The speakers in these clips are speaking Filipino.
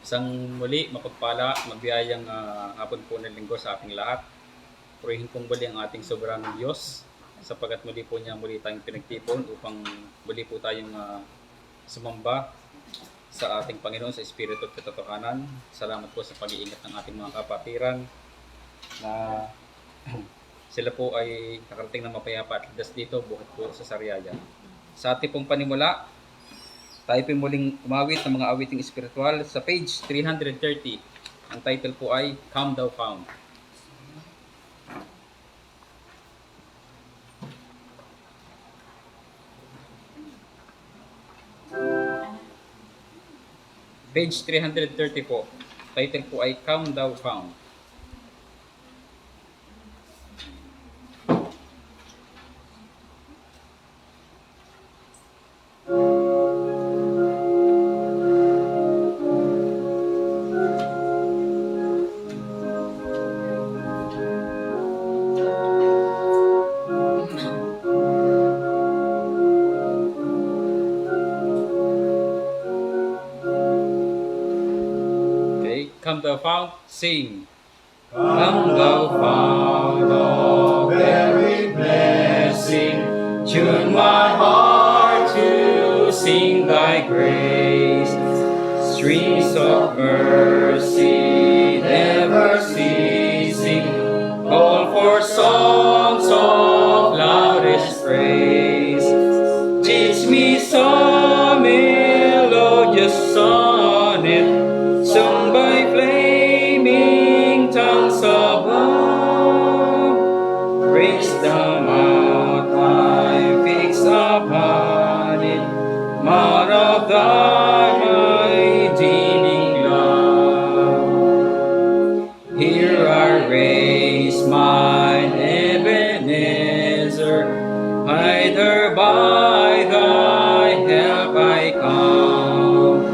Isang muli mapagpala, magbiyayang hapon po ng linggo sa ating lahat. Purihin pong muli ang ating soberang Diyos sapagkat muli po niya muli tayong pinagtipon upang muli po tayong sumamba sa ating Panginoon sa Espiritu at katotohanan. Salamat po sa pag-iingat ng ating mga kapatiran na sila po ay nakarating ng mapayapa at ligtas dito bukod po sa Sariaya. Sa ating pong panimula, tayo po muling umawit ng mga awiting espiritual sa page 330. Ang title po ay Come Thou Fount. Page 330 po. Title po ay Come Thou Fount. Come thou fount, sing. Come thou fount of every blessing, tune my heart to sing thy grace. Streams of mercy never ceasing, call for songs of loudest praise. Teach me some melodious sonnet, sung by flaming tongues above. Praise the mount I fix upon it, mount of thy redeeming love. Here I raise mine Ebenezer, hither by thy help I come,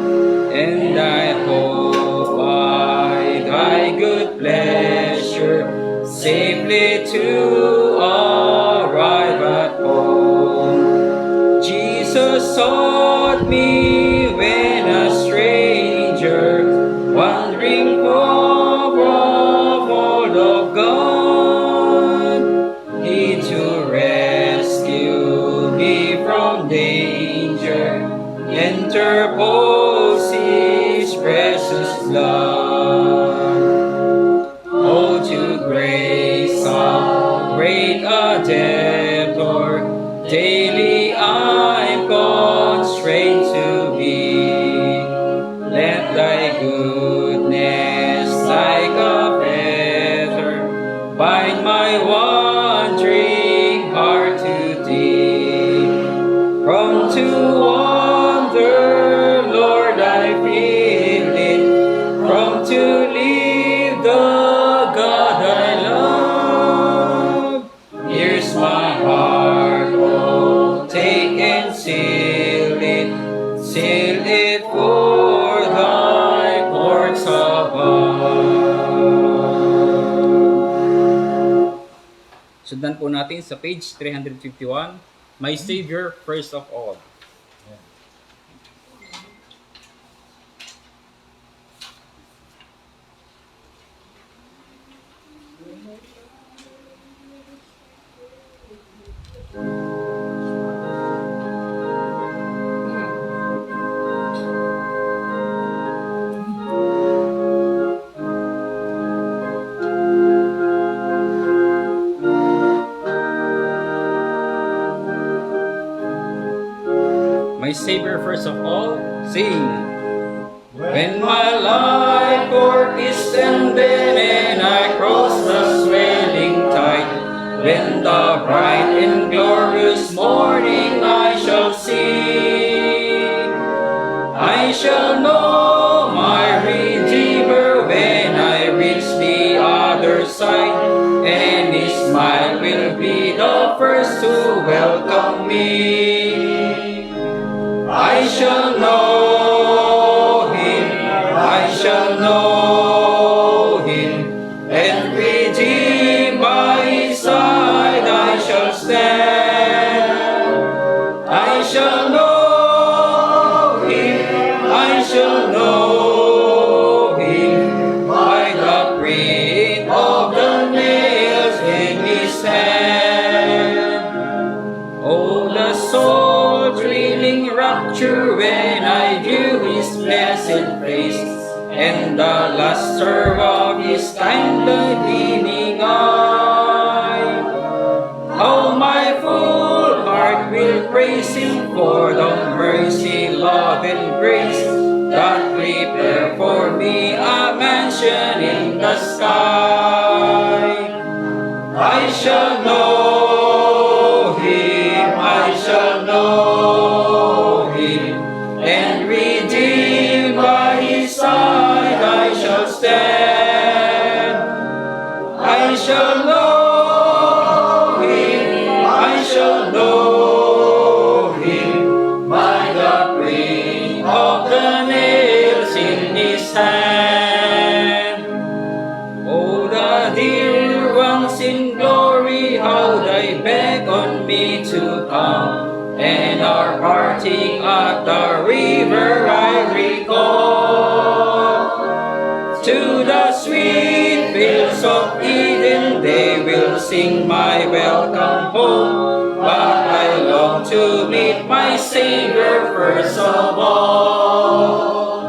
and I hope by thy good pleasure safely to arrive at home. Jesus sought me when a stranger, wandering far from all of God. He to rescue me from danger, interpose His precious blood. Oh, to grace how great a debtor daily I'm constrained to be. Let thy goodness like a fetter bind my wandering heart to thee. Prone to wander, Lord, I feel it, prone to leave the God I love. Here's my heart, oh, take and seal it for thy courts above. Sundan po natin sa page 351, My Savior First of All. My Savior first of all, sing. When my life work is ended and I cross the swelling tide, when the bright and glorious morning I shall see, I shall know my Redeemer when I reach the other side, and His smile will be the first to welcome me. I shall know Him, I shall know Him, and redeemed by His side I shall stand. I shall know Him, I shall know and the luster of his kindly beaming eye. How my full heart will praise him for the mercy, love, and grace that prepare for me a mansion in the sky. I shall know him, I shall know him, and redeemed by his side I shall stand. I shall know him, I shall know him, by the print of the nails in his hand. Oh, the dear ones in glory, how they beckon me to come, and our parting at the river I recall. To the sweet fields of Eden they will sing my welcome home, but I long to meet my Savior first of all.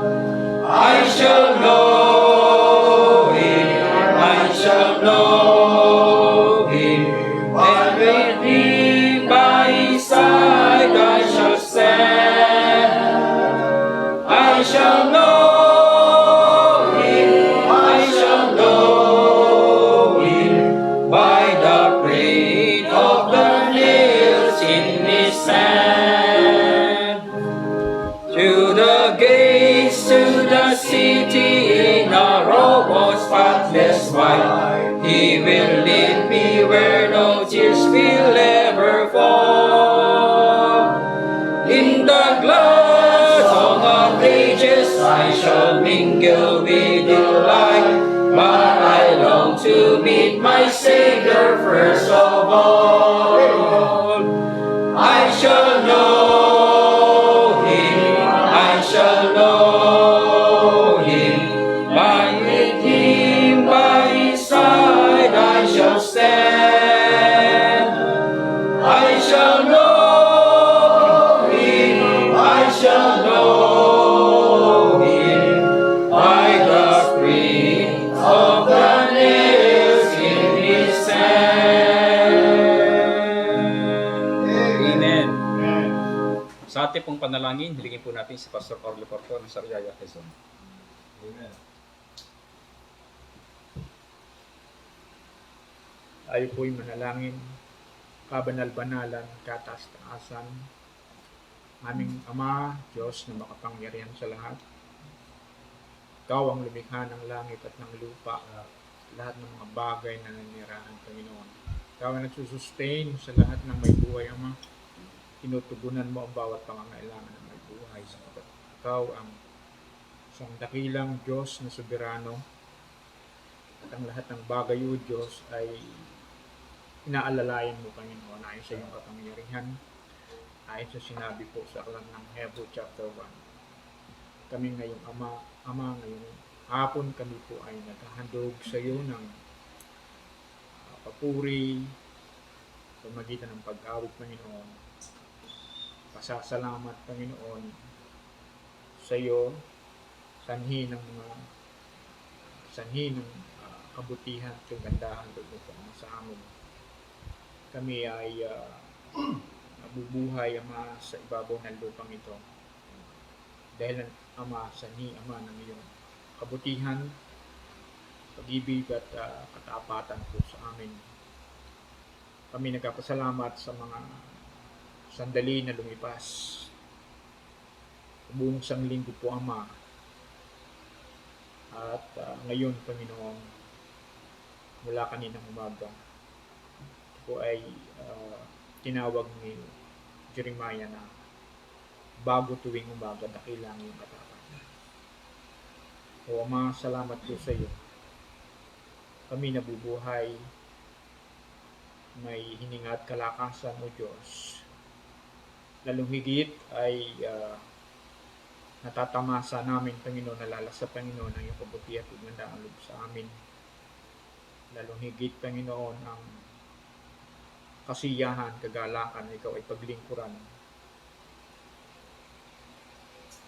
I shall know him, I shall know him, and redeemed by his side I shall stand. I shall know him, I shall know him, by the print of the nails in his hand. To the gates, to the city, in a robe of spotless white, he will lead me where no tears will ever fall. In the glad song of ages I shall mingle with delight, but I long to meet my Savior first of all. I shall know him, I shall know him, by him, by his side I shall stand. I shall know him, I shall know him, by the print of the nails in his hand. Amen. Sa ating pong panalangin, hiligin po natin si Pastor Orly Porto ng Sariaya, Quezon. Amen. Tayo po'y manalangin, kabanal-banalan, kataas-taasan, aming Ama, Diyos na makapangyarihan sa lahat. Ikaw ang lumikha ng langit at ng lupa, lahat ng mga bagay na nanirahan, Panginoon. Ikaw ang nagsusustain sa lahat ng may buhay, Ama. Tinutugunan mo ang bawat pangangailangan ng may buhay, sapagkat ikaw ang isang dakilang Diyos na soberano, at ang lahat ng bagay, O Diyos, ay inaalalayan mo, Panginoon, ayon sa iyong kapangyarihan, ayon sa sinabi po sa aklat ng Hebrew chapter 1. Kami ngayong Ama, ngayong hapon kami po ay naghahandog sa iyo ng papuri, pamagitan ng pag-awit, Panginoon. Pasasalamat, Panginoon, sa iyo, sanhi ng kabutihan at kagandahan doon po sa amin. Kami ay nabubuhay, Ama, sa ibabaw ng lupang ito. Dahil, Ama, sanhi, Ama, ng iyong kabutihan, pag-ibig at katapatan po sa amin. Kami nagpapasalamat sa mga sandali na lumipas. Buong sanglinggo po, Ama. At ngayon, Panginoon, mula kaninang umaga, po ay tinawag ni Jeremiah na bago tuwing umaga, dakilang yung katapatan. O Ama, salamat po sa iyo. Kami nabubuhay, may hininga at kalakasan, O Diyos. Lalong higit ay natatamasa namin, Panginoon, nalalasa, Panginoon, ang iyong kabuti at ugandang loob sa amin. Lalong higit, Panginoon, ang kasiyahan, kagalakan, ikaw ay paglingkuran.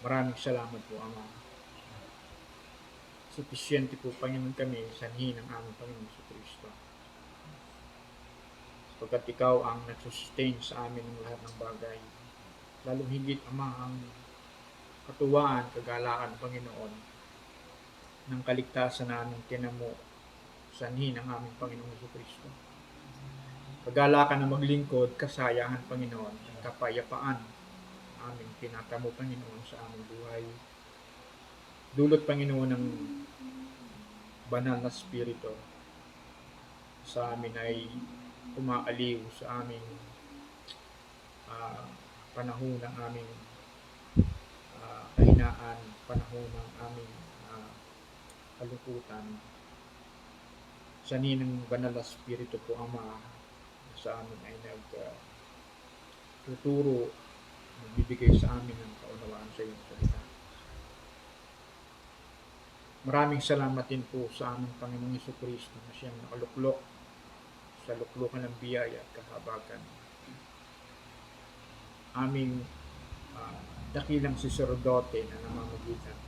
Maraming salamat po, Ama. Supisyente po, Panginoon, kami sanhi ng aming Panginoon sa Kristo. Sapagkat ikaw ang nagsustain sa amin ng lahat ng bagay. Lalong higit, Ama, ang katuwaan, kagalaan, Panginoon, ng kaligtasan namin tinamo sanhi ng aming Panginoon sa Kristo. Kagalakan na maglingkod, kasayahan, Panginoon, at kapayapaan aming tinatamo, Panginoon, sa aming buhay. Dulot, Panginoon, ng banal na spirito sa amin ay umaaliw sa aming panahon ng aming kahinaan, panahon ng aming kalungkutan. Sanhi ng banal na spirito po, Ama, sa amin ay nagtuturo, nagbibigay sa amin ng kaunawaan sa iyong salita. Maraming salamat din po sa aming Panginoong Jesucristo na siyang nakaluklok sa luklukan ng biyaya at kahabagan. Aming dakilang saserdote na namamagitan.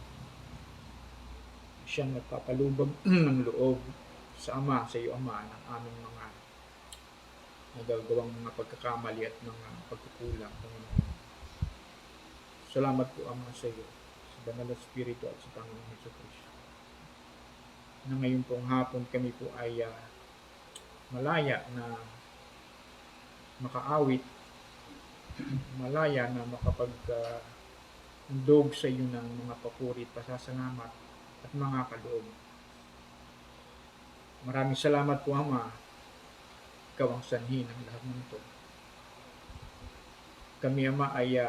Siyang nagpapalubag ng loob sa Ama, sa iyo, Ama, ng aming mga nagagawang mga pagkakamali at mga pagkukulang, Panginoon. Salamat po, Ama, sa iyo, sa Banal na Espiritu at sa Panginoong Jesucristo. Na ngayon pong hapon kami po ay malaya na makaawit, malaya na makapag-undog sa iyo ng mga papuri, pasasalamat at mga kaloob. Maraming salamat po, Ama. Ikaw ang sanhi ng lahat ng ito. Kami, Ama, ay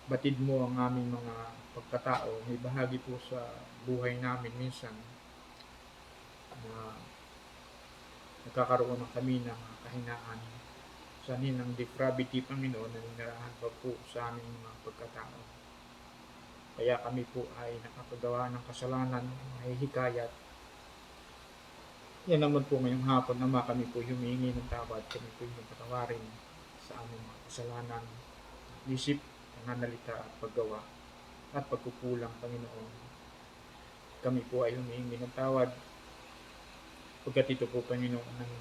batid mo ang aming mga pagkatao. May bahagi po sa buhay namin minsan na nagkakaroon ng kami ng kahinaan. Sanhi ng depravity, Panginoon, na ninirahan pa po sa aming mga pagkatao. Kaya kami po ay nakapagawa ng kasalanan, mahihikayat. Yan naman po ngayong hapon, Ama, kami po humingi ng tawad, kami po yung patawarin sa aming mga kasalanan, isip, pananalita at paggawa at pagkukulang, Panginoon. Kami po ay humingi ng tawad pagkat ito po, Panginoon, ng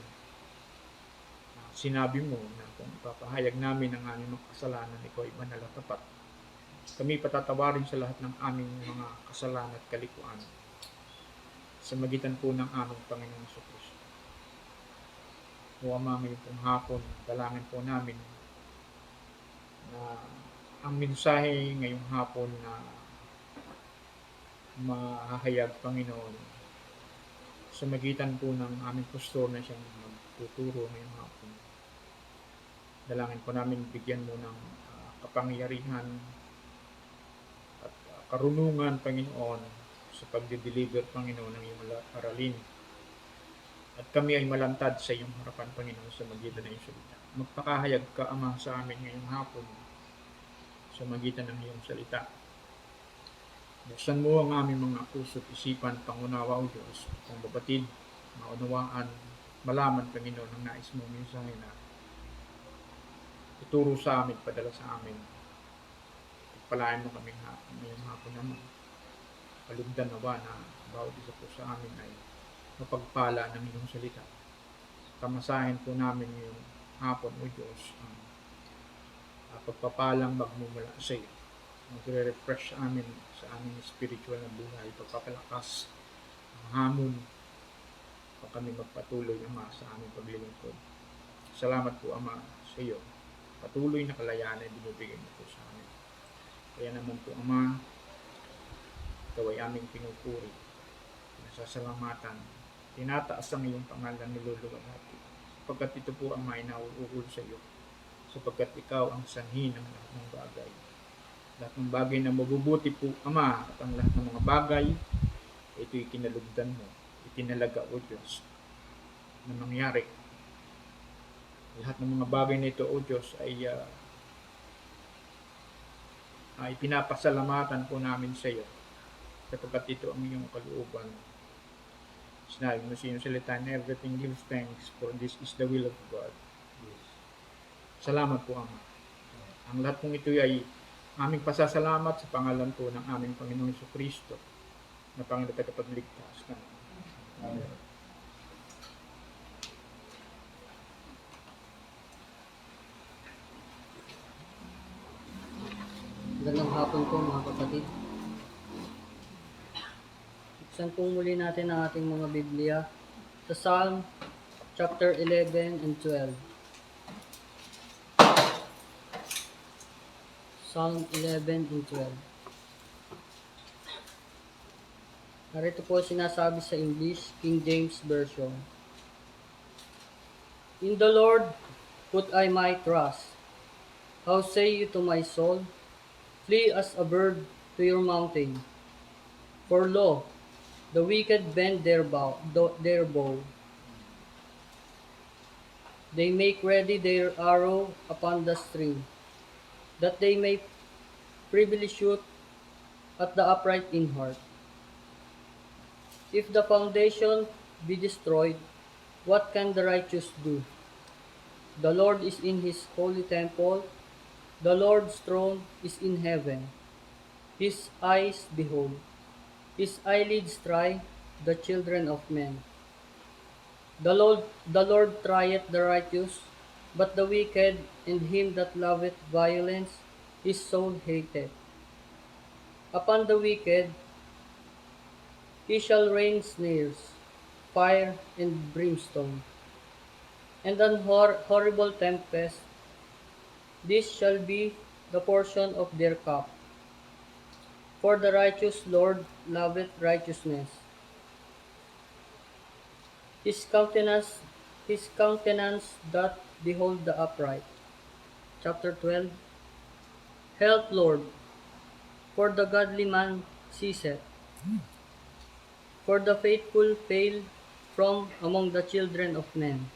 sinabi mo na kung ipapahayag namin ang aming mga kasalanan, ikaw ay banal at tapat. Kami patatawarin sa lahat ng aming mga kasalanan at kalikuan sa magitan po ng aming Panginoon sa Kristo. O Ama, ngayon pong hapon, dalangin po namin na ang mensahe ngayong hapon na mahahayag, Panginoon, sa magitan po ng aming pastor na siyang magtuturo ngayong hapon. Dalangin po namin bigyan mo ng kapangyarihan at karunungan, Panginoon, sa pagde-deliver, Panginoon, ng iyong aralin. At kami ay malantad sa iyong harapan, Panginoon, sa magitan ng iyong salita. Magpakahayag ka, Ama, sa amin ngayong hapon sa magitan ng iyong salita. Buksan mo ang aming mga puso at isipan, pangunawa, O Diyos, kung babatid, maunawaan, malaman, Panginoon, ang nais mo mensahe na ituro sa amin, padala sa amin. Pagpalain mo kami ngayong hapon, naman. Kalugdan nawa na bawat isa po sa amin ay mapagpala ng iyong salita. Pamasahin po namin ngayong hapon, O Diyos, ang pagpapalang magmumula sa iyo. Magre-refresh sa amin sa aming spiritual na buhay, pagpapalakas, ang hamon, pa kami magpatuloy, Ama, sa aming paglilingkod. Salamat po, Ama, sa iyo. Patuloy na kalayaan ay binibigay mo po sa amin. Kaya naman po, Ama, ikaw ay aming pinupuri, nasasalamatan, tinataas ang iyong pangalan, niluluwalhati. Sapagkat ito po, Ama, ay nauukol sa iyo. Sapagkat ikaw ang sanhi ng lahat ng bagay. Lahat ng bagay na mabubuti po, Ama, at ang lahat ng mga bagay, ito'y kinalugdan mo, itinalaga, O Diyos, na mangyari. Lahat ng mga bagay na ito, O Diyos, ay pinapasalamatan po namin sa iyo. Sapagkat ito ang iyong kalooban. Sinabi mo sa iyong salita, and everything gives thanks, for this is the will of God. Salamat po, Ama. Ang lahat pong ito ay aming pasasalamat sa pangalan po ng aming Panginoong Jesucristo. na Panginoon tagapagligtas namin. Amen. Magandang hapon po mga kapatid. Buksan po muli natin ang ating mga Biblia sa Psalm chapter 11 and 12. Psalm 11 and 12. Narito po sinasabi sa English, King James Version. In the Lord put I my trust. How say you to my soul, flee as a bird to your mountain. For lo, the wicked bend their bow. They make ready their arrow upon the string, that they may privily shoot at the upright in heart. If the foundation be destroyed, what can the righteous do? The Lord is in his holy temple. The Lord's throne is in heaven. His eyes behold. His eyelids try the children of men. The Lord trieth the righteous, but the wicked and him that loveth violence his soul hateth. Upon the wicked he shall rain snares, fire and brimstone, and an horrible tempest. This shall be the portion of their cup. For the righteous Lord loveth righteousness. His countenance doth behold the upright. Chapter 12. Help, Lord, for the godly man ceaseth, for the faithful fail from among the children of men.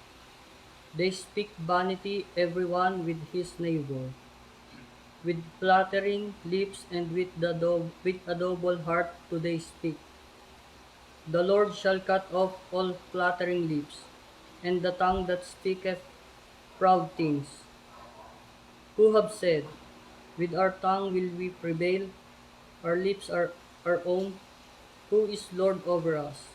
They speak vanity every one with his neighbor, with flattering lips and with a double heart do they speak. The Lord shall cut off all flattering lips, and the tongue that speaketh proud things. Who have said, with our tongue will we prevail, our lips are our own, who is Lord over us?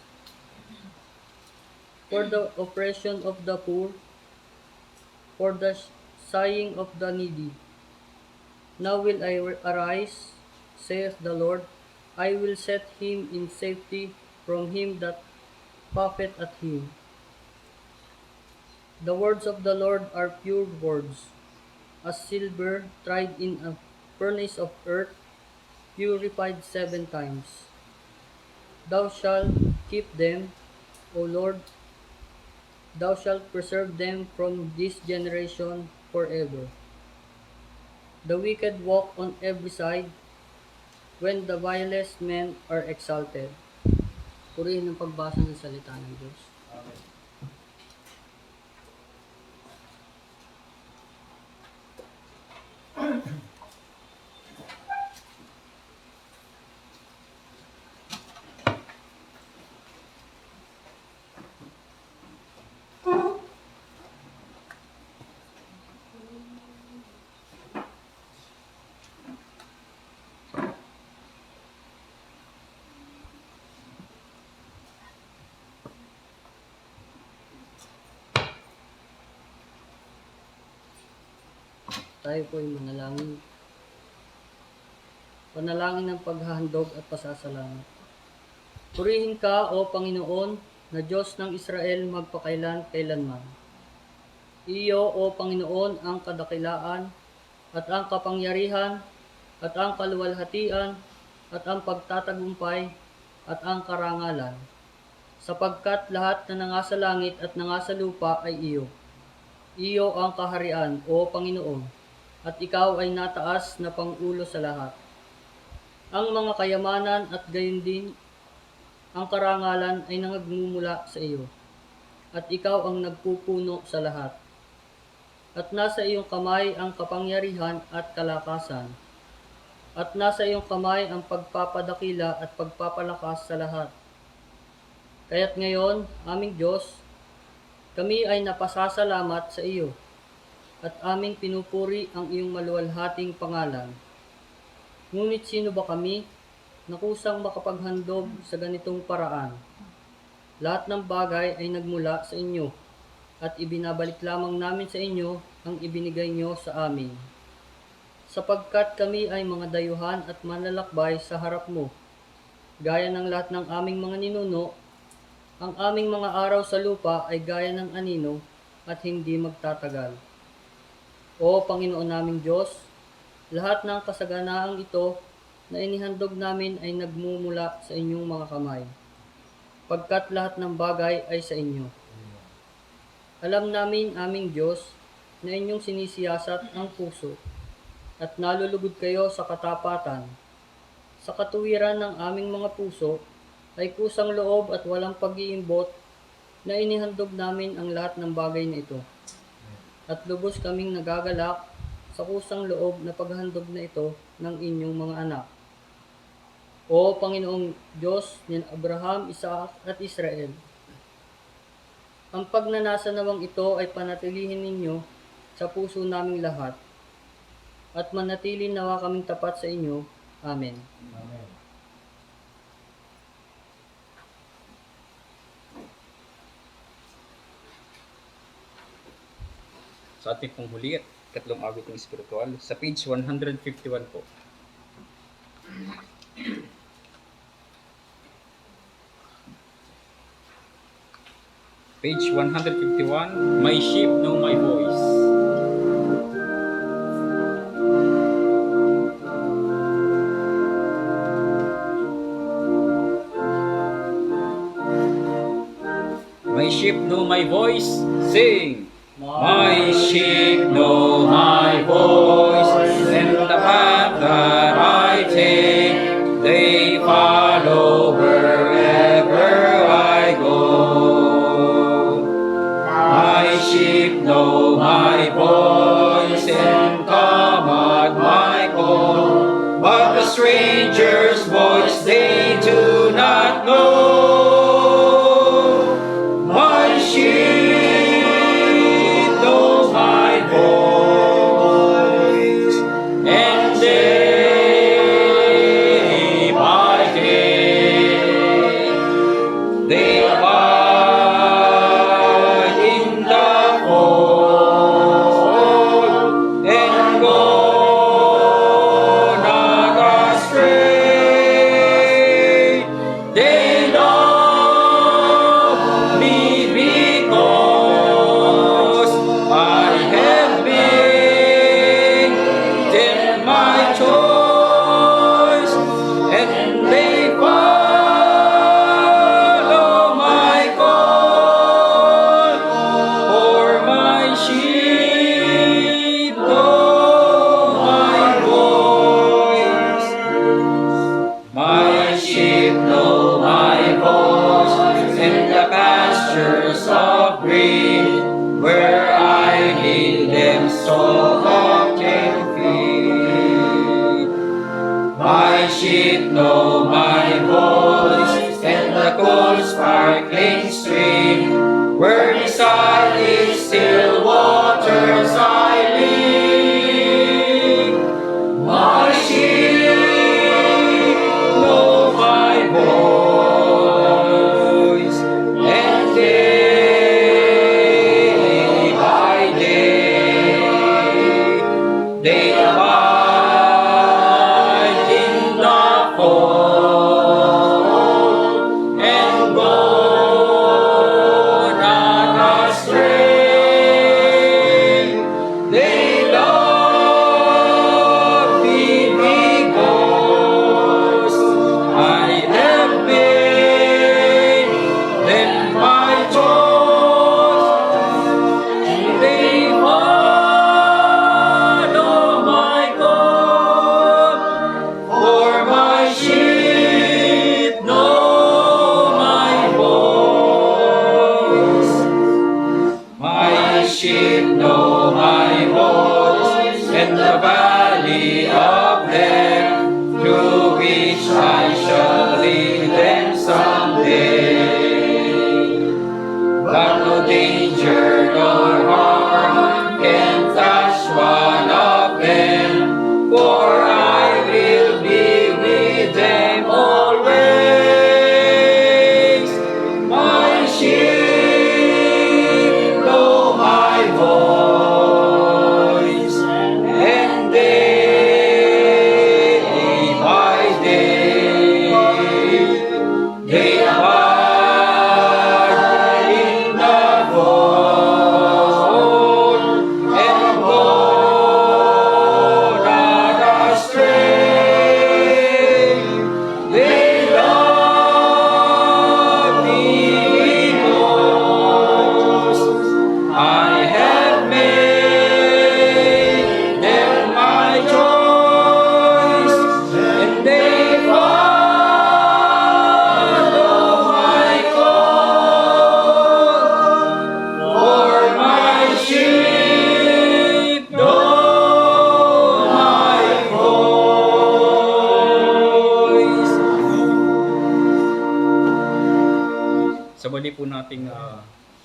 For the oppression of the poor, for the sighing of the needy. Now will I arise, saith the Lord, I will set him in safety from him that puffeth at him. The words of the Lord are pure words, as silver tried in a furnace of earth, purified 7 times. Thou shalt keep them, O Lord, thou shalt preserve them from this generation forever. The wicked walk on every side, when the vilest men are exalted. Purihin ang pagbasa ng salita ng Diyos. Tayo po ay manalangin. Panalangin ng paghahandog at pasasalamat. Purihin ka, O Panginoon, na Diyos ng Israel magpakailan kailanman. Iyo, O Panginoon, ang kadakilaan, at ang kapangyarihan, at ang kaluwalhatian, at ang pagtatagumpay, at ang karangalan, sapagkat lahat na nangasa langit at nangasa lupa ay iyo. Iyo ang kaharian, O Panginoon, at ikaw ay nataas na pangulo sa lahat. Ang mga kayamanan at gayon din ang karangalan ay nangagmumula sa iyo, at ikaw ang nagpupuno sa lahat. At nasa iyong kamay ang kapangyarihan at kalakasan, at nasa iyong kamay ang pagpapadakila at pagpapalakas sa lahat. Kaya't ngayon, aming Diyos, kami ay napasasalamat sa iyo, at aming pinupuri ang iyong maluwalhating pangalan. Ngunit sino ba kami na kusang makapaghandog sa ganitong paraan. Lahat ng bagay ay nagmula sa inyo, at ibinabalik lamang namin sa inyo ang ibinigay nyo sa amin. Sapagkat kami ay mga dayuhan at manlalakbay sa harap mo, gaya ng lahat ng aming mga ninuno, ang aming mga araw sa lupa ay gaya ng anino at hindi magtatagal. O Panginoon naming Diyos, lahat ng kasaganaang ito na inihandog namin ay nagmumula sa inyong mga kamay, pagkat lahat ng bagay ay sa inyo. Alam namin, aming Diyos, na inyong sinisiyasat ang puso at nalulugod kayo sa katapatan. Sa katuwiran ng aming mga puso ay kusang loob at walang pag-iimbot na inihandog namin ang lahat ng bagay na ito. At lubos kaming nagagalak sa kusang loob na paghandog na ito ng inyong mga anak. O Panginoong Diyos ni Abraham, Isaac at Israel, ang pagnanasa nawang ito ay panatilihin ninyo sa puso naming lahat, at manatili nawa kaming tapat sa inyo. Amen. Amen. Sa ating pong huli at ikatlong awiting espiritual, sa page 151 po. Page 151, My sheep know my voice. My sheep know my voice, sing! My sheep know my voice, and the path that I take, they follow wherever I go. My sheep know my voice and come at my call, but the stranger's voice they do not know. My sheep know my voice, and day by day they abide in the fold and go not astray. They love me because I have been in my choice, and they follow my call, for my sheep know my voice. My sheep know my voice in the pastures of green, where I lead them so often feed. My sheep know my voice in the cool sparkling stream, where beside its still waters I live. My sheep know my voice, and day by day they abide in the fold and go not astray. They love me because I have been in my choice, and they follow my call, for my sheep know my voice. My sheep know my voice in the valley of death, through which I shall lead them someday. But no danger nor harm can touch one of them, for I will be with them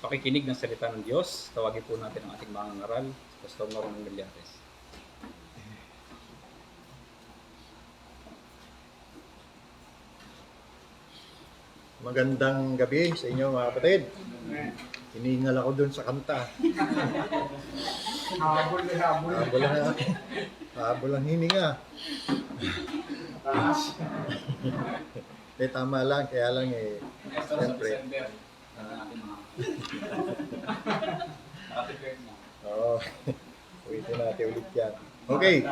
pakikinig ng salita ng Diyos. Tawagin po natin ang ating mga ngaral, Pastor Norman Villares. Magandang gabi sa inyo mga kapatid. Hinihingal ako dun sa kanta. Habol na habol. Habol ang hininga. Tama lang, kaya lang siyempre. Oo. Ulitin natin ulit yan. Okay.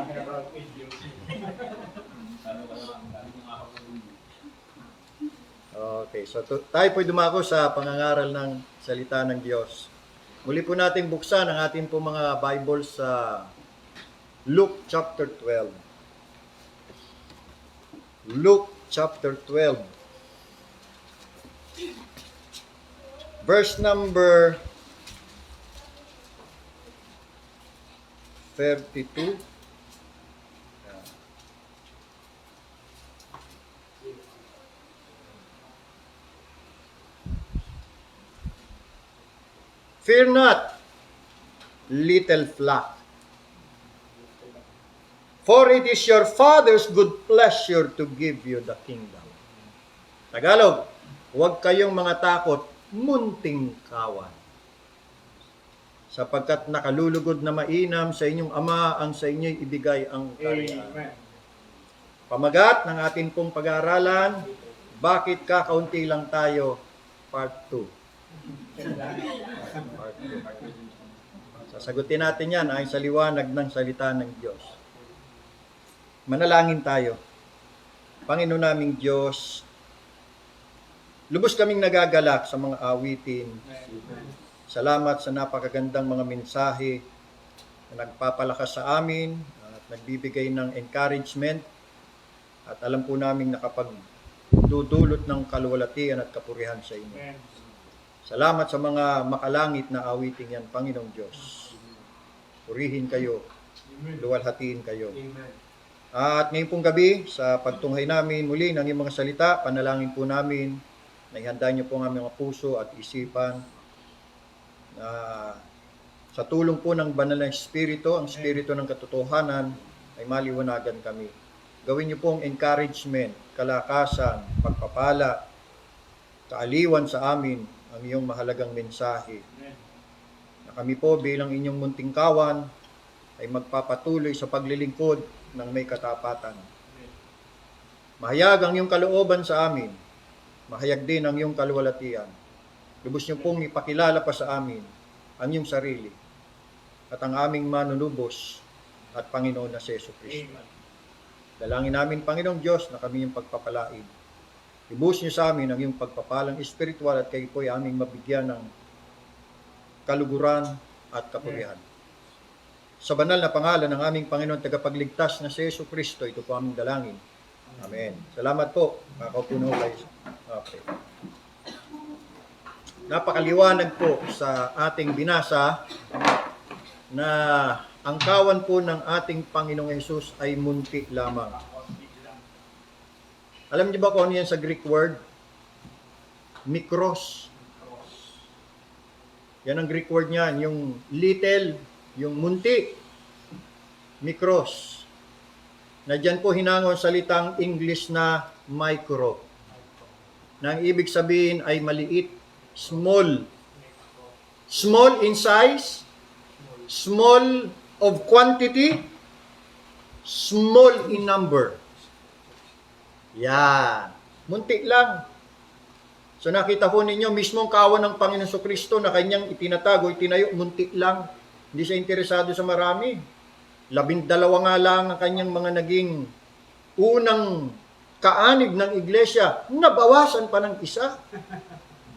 Okay, so tayo po'y dumako sa pangangaral ng salita ng Diyos. Muli po natin buksan ang ating po mga Bible sa Luke chapter 12. Luke chapter 12. Verse number 32. Fear not, little flock, for it is your Father's good pleasure to give you the kingdom. Tagalog, huwag kayong mga takot, munting kawan. Sapagkat nakalulugod na mainam sa inyong Ama ang sa inyo'y ibigay ang kaharian. Pamagat ng ating pong pag-aaralan, bakit kakaunti lang tayo, part 2. Sasagutin natin yan ayon sa liwanag ng salita ng Diyos. Manalangin tayo. Panginoon naming Diyos, lubos kaming nagagalak sa mga awitin. Salamat sa napakagandang mga mensahe na nagpapalakas sa amin at nagbibigay ng encouragement. At alam po namin nakapagdudulot ng kaluwalhatian at kapurihan sa inyo. Salamat sa mga makalangit na awiting yan, Panginoong Diyos. Purihin kayo, luwalhatiin kayo. At ngayon pong gabi, sa pagtunghay namin muli ng iyong mga salita, panalangin po namin na ihanda niyo po ang aming mga puso at isipan na sa tulong po ng banal na Espiritu, ang Espiritu ng katotohanan, ay maliwanagan kami. Gawin niyo pong encouragement, kalakasan, pagpapala, kaaliwan sa amin, ang iyong mahalagang mensahe. Na kami po bilang inyong munting kawan ay magpapatuloy sa paglilingkod ng may katapatan. Mahayag ang iyong kalooban sa amin. Mahayag din ang iyong kaluwalhatian. Lubos niyo pong ipakilala pa sa amin ang iyong sarili at ang aming manunubos at Panginoon na si Jesucristo. Dalangin namin, Panginoong Diyos, na kami yung pagpapalain. Ibus niyo sa amin ang iyong pagpapalang espiritual at kayo po ay aming mabigyan ng kaluguran at kapurihan. Sa banal na pangalan ng aming Panginoon tagapagligtas na si Jesucristo, ito po aming dalangin. Amen. Salamat po. Makakaupuno kayo. Okay. Napakaliwanag po sa ating binasa na ang kawan po ng ating Panginoong Hesus ay munti lamang. Alam niyo ba kung ano yan sa Greek word? Mikros. Yan ang Greek word niyan. Yung little, yung munti. Mikros. Na dyan po hinangon salitang English na micro. Na ang ibig sabihin ay maliit, small. Small in size, small of quantity, small in number. Yan. Munti lang. So nakita po ninyo, mismong kawan ng Panginoon Jesucristo na kanyang itinatago, itinayo, munti lang. Hindi siya interesado sa marami. 12 nga lang ang kanyang mga naging unang kaanib ng iglesia. Nabawasan pa ng isa.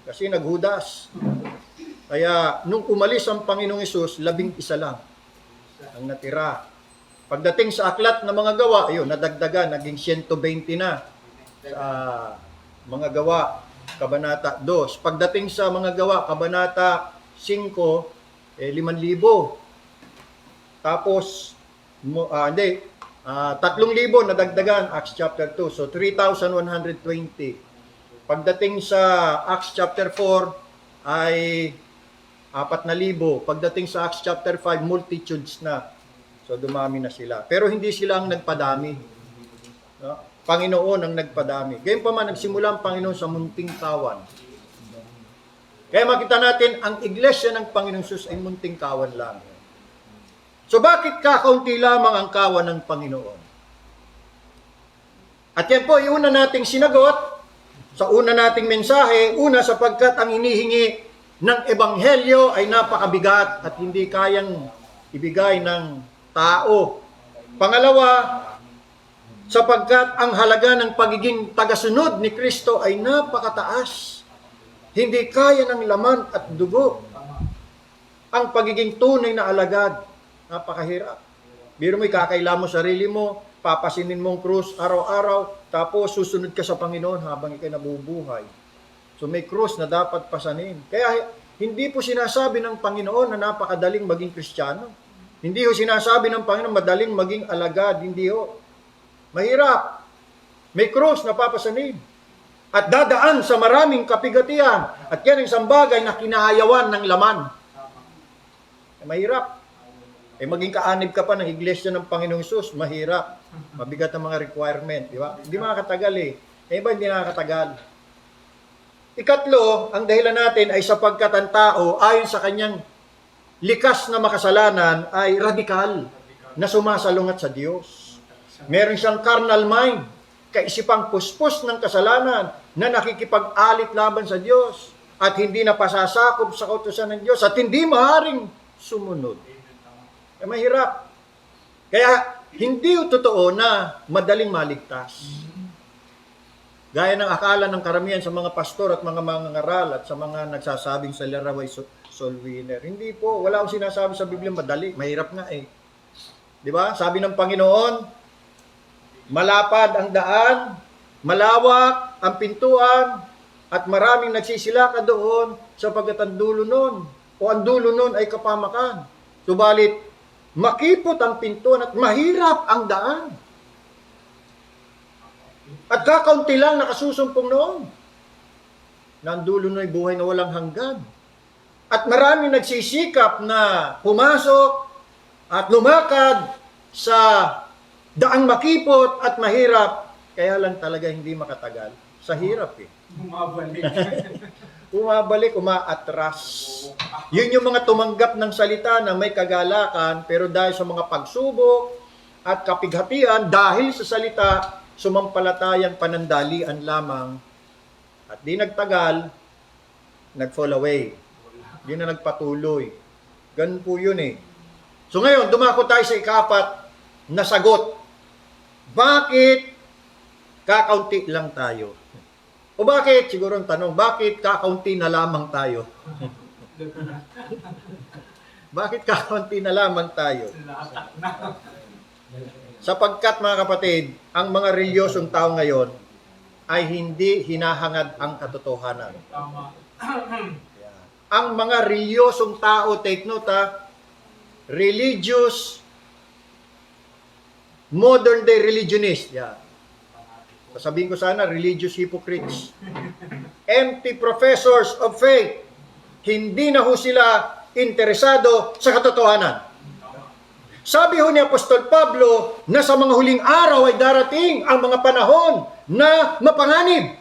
Kasi naghudas. Kaya nung umalis ang Panginoong Hesus, 11 lang ang natira. Pagdating sa aklat ng mga gawa, ayun, nadagdagan, naging 120 na sa mga gawa, kabanata 2. Pagdating sa mga gawa, kabanata 5, 5,000. Tapos, 3,000 nadagdagan, Acts chapter 2. So, 3,120. Pagdating sa Acts chapter 4, ay 4,000. Pagdating sa Acts chapter 5, multitudes na. So dumami na sila. Pero hindi sila ang nagpadami. No? Panginoon ang nagpadami. Gayun pa man, nagsimula ang Panginoon sa munting kawan. Kaya makita natin, ang iglesia ng Panginoong Sus ay munting kawan lang. So bakit kakaunti lamang ang kawan ng Panginoon? At yan po, iuna nating sinagot sa una nating mensahe. Una, sapagkat ang hinihingi ng Ebanghelyo ay napakabigat at hindi kayang ibigay ng tao. Pangalawa, sapagkat ang halaga ng pagiging tagasunod ni Kristo ay napakataas. Hindi kaya ng laman at dugo. Ang pagiging tunay na alagad, napakahirap. Biro mo, ikakaila mo sarili mo, papasinin mong krus araw-araw, tapos susunod ka sa Panginoon habang ikay nabubuhay. So may krus na dapat pasanin. Kaya hindi po sinasabi ng Panginoon na napakadaling maging Kristiyano. Hindi ho sinasabi ng Panginoon madaling maging alagad. Hindi ho. Mahirap. May krus na papasanin. At dadaan sa maraming kapigatian. At yan ang isang bagay na kinahayawan ng laman. Mahirap. Maging kaanib ka pa ng iglesia ng Panginoong Sus, mahirap. Mabigat ang mga requirement, di ba? Hindi makakatagal iba hindi nakakatagal. Ikatlo, ang dahilan natin ay sapagkat ang tao, ayon sa kanyang likas na makasalanan, ay radikal na sumasalungat sa Diyos. Meron siyang carnal mind, kaisipang puspos ng kasalanan na nakikipag-alit laban sa Diyos at hindi na pasasakop sa kautusan ng Diyos at hindi maaaring sumunod. Mahirap. Kaya hindi totoo na madaling maligtas. Gaya ng akala ng karamihan sa mga pastor at mga mangangaral at sa mga nagsasabing sa laraway soul winner. Hindi po, wala akong sinasabi sa Biblia madali. Mahirap nga Di ba? Sabi ng Panginoon, malapad ang daan, malawak ang pintuan, at maraming nagsisilaka doon sapagkat ang dulo nun, o ang dulo nun ay kapamakan. Subalit, makipot ang pintuan at mahirap ang daan. At kakaunti lang nakasusumpong noon. Na ang dulo nun ay buhay na walang hanggan. At maraming nagsisikap na pumasok at lumakad sa daang makipot at mahirap, kaya lang talaga hindi makatagal. Sa hirap Umabalik, umaatras. Yun yung mga tumanggap ng salita na may kagalakan, pero dahil sa mga pagsubok at kapighatian, dahil sa salita, sumampalatayang panandalian lamang. At di nagtagal, nag-fall away. Di na nagpatuloy. Ganun po yun So ngayon, dumako tayo sa ikapat na sagot. Bakit kakaunti lang tayo? O bakit, siguro ang tanong, bakit kakaunti na lamang tayo? Bakit kakaunti na lamang tayo? Sapagkat mga kapatid, ang mga reliyosong tao ngayon ay hindi hinahangad ang katotohanan. Ang mga reliyosong tao, take note religious modern day religionist. Sasabihin ko sana, religious hypocrites. Empty professors of faith. Hindi na ho sila interesado sa katotohanan. Sabi ho ni Apostol Pablo na sa mga huling araw ay darating ang mga panahon na mapanganib.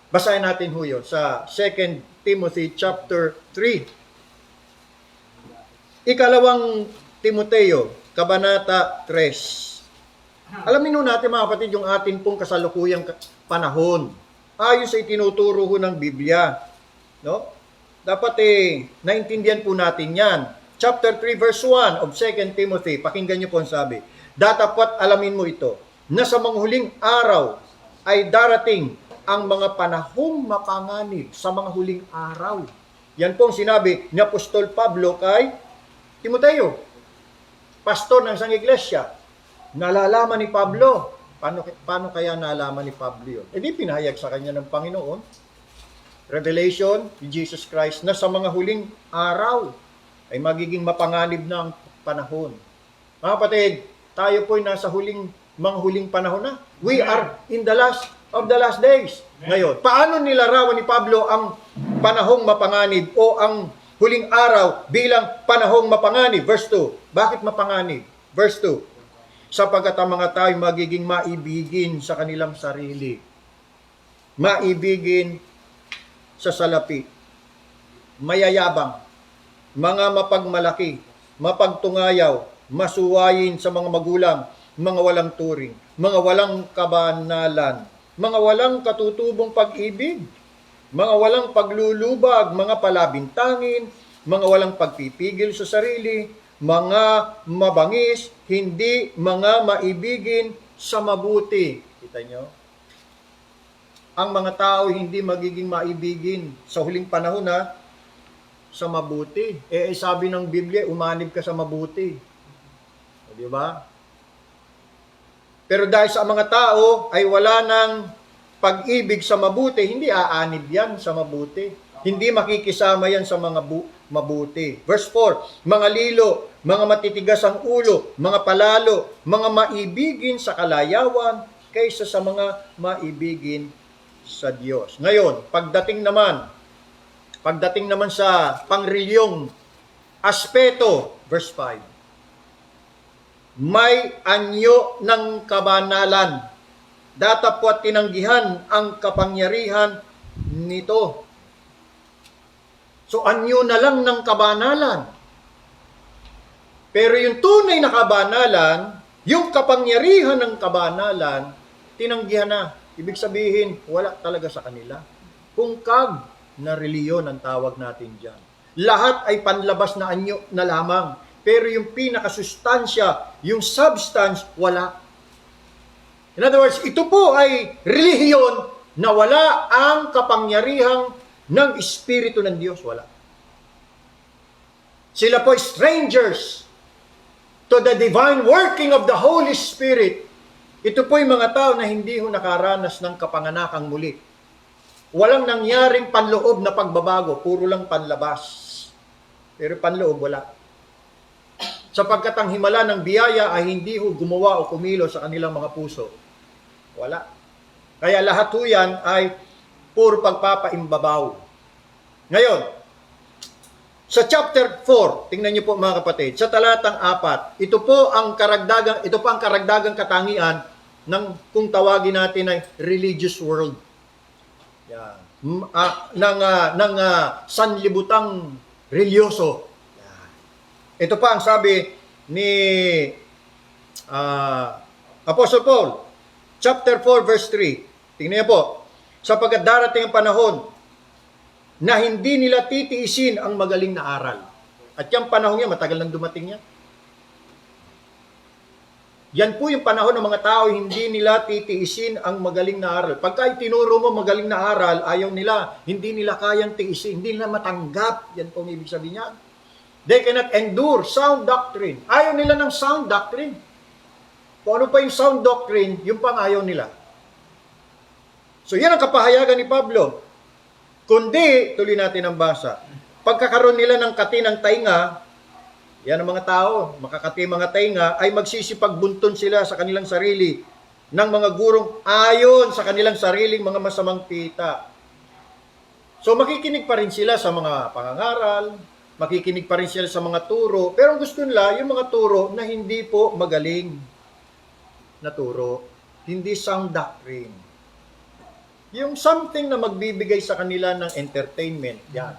Basahin natin ho yun sa 2 Timothy chapter 3. Ikalawang Timoteo, Kabanata 3. Alamin ho natin mga kapatid yung atin pong kasalukuyang panahon. Ayon sa itinuturo ho ng Biblia. No? Dapat naintindihan po natin yan. Chapter 3 verse 1 of 2 Timothy. Pakinggan niyo po ang sabi. Datapat alamin mo ito, na sa mga huling araw ay darating ang mga panahong mapanganib sa mga huling araw. Yan po ang sinabi ni Apostol Pablo kay Timoteo, pastor ng isang iglesia. Nalalaman ni Pablo. Paano kaya nalaman ni Pablo yun? Di pinahayag sa kanya ng Panginoon. Revelation ni Jesus Christ na sa mga huling araw ay magiging mapanganib na ang panahon. Mga kapatid, tayo po'y nasa mga huling panahon na. We are in the last of the last days. Ngayon, paano nilarawan ni Pablo ang panahong mapanganib o ang huling araw bilang panahong mapanganib. Verse 2. Bakit mapanganib? Verse 2. Sapagkat ang mga tao magiging maibigin sa kanilang sarili. Maibigin sa salapi. Mayayabang. Mga mapagmalaki. Mapagtungayaw. Masuwayin sa mga magulang. Mga walang turing. Mga walang kabanalan. Mga walang katutubong pag-ibig. Mga walang paglulubag. Mga palabintangin. Mga walang pagpipigil sa sarili. Mga mabangis, hindi mga maibigin sa mabuti. Kita nyo? Ang mga tao hindi magiging maibigin sa huling panahon sa mabuti. Sabi ng Biblia, umanib ka sa mabuti. O, di ba? Pero dahil sa mga tao ay wala ng pag-ibig sa mabuti, hindi aanib yan sa mabuti. Hindi makikisama yan sa mga mabuti. Verse 4, mga lilo, mga matitigas ang ulo, mga palalo, mga maibigin sa kalayawan, kaysa sa mga maibigin sa Diyos. Ngayon, pagdating naman sa pangrelyong aspeto, verse 5, may anyo ng kabanalan, datapwat tinanggihan ang kapangyarihan nito. So, anyo na lang ng kabanalan. Pero yung tunay na kabanalan, yung kapangyarihan ng kabanalan, tinanggihan na. Ibig sabihin, wala talaga sa kanila. Pungkag na reliyon ang tawag natin dyan. Lahat ay panlabas na anyo na lamang. Pero yung pinakasustansya, yung substance, wala. In other words, ito po ay relihiyon na wala ang kapangyarihang ng Espiritu ng Diyos. Wala. Sila po strangers to the divine working of the Holy Spirit. Ito po yung mga tao na hindi ho nakaranas ng kapanganakang muli. Walang nangyaring panloob na pagbabago, puro lang panlabas. Pero panloob, wala. Sapagkat ang himala ng biyaya ay hindi ho gumawa o kumilo sa kanilang mga puso. Wala. Kaya lahat ho yan ay puro pagpapaimbabaw. Ngayon, sa chapter 4, tingnan niyo po mga kapatid, sa talatang 4, ito po ang karagdagang katangian ng kung tawagin natin ay religious world. Yan. Ng sanlibutang relyoso. Yan. Ito pa ang sabi ni Apostle Paul, chapter 4 verse 3. Tingnan niyo po, sapagkat darating ang panahon na hindi nila titiisin ang magaling na aral. At yung panahon niya, matagal nang dumating yan. Yan po yung panahon ng mga tao, hindi nila titiisin ang magaling na aral. Pagka itinuro mo magaling na aral, ayaw nila, hindi nila kayang tiisin, hindi nila matanggap. Yan po ang ibig sabihin niyan. They cannot endure sound doctrine. Ayaw nila ng sound doctrine. Kung ano pa yung sound doctrine, yung pang ayaw nila. So yan ang kapahayagan ni Pablo. Kundi, tuloy natin ang basa, pagkakaroon nila ng kati ng tainga, yan ang mga tao, makakati mga tainga, ay magsisipagbunton sila sa kanilang sarili ng mga gurong ayon sa kanilang sariling mga masamang pita. So makikinig pa rin sila sa mga pangangaral, makikinig pa rin sila sa mga turo, pero ang gusto nila, yung mga turo na hindi po magaling na turo, hindi sound doctrine. Yung something na magbibigay sa kanila ng entertainment, yan.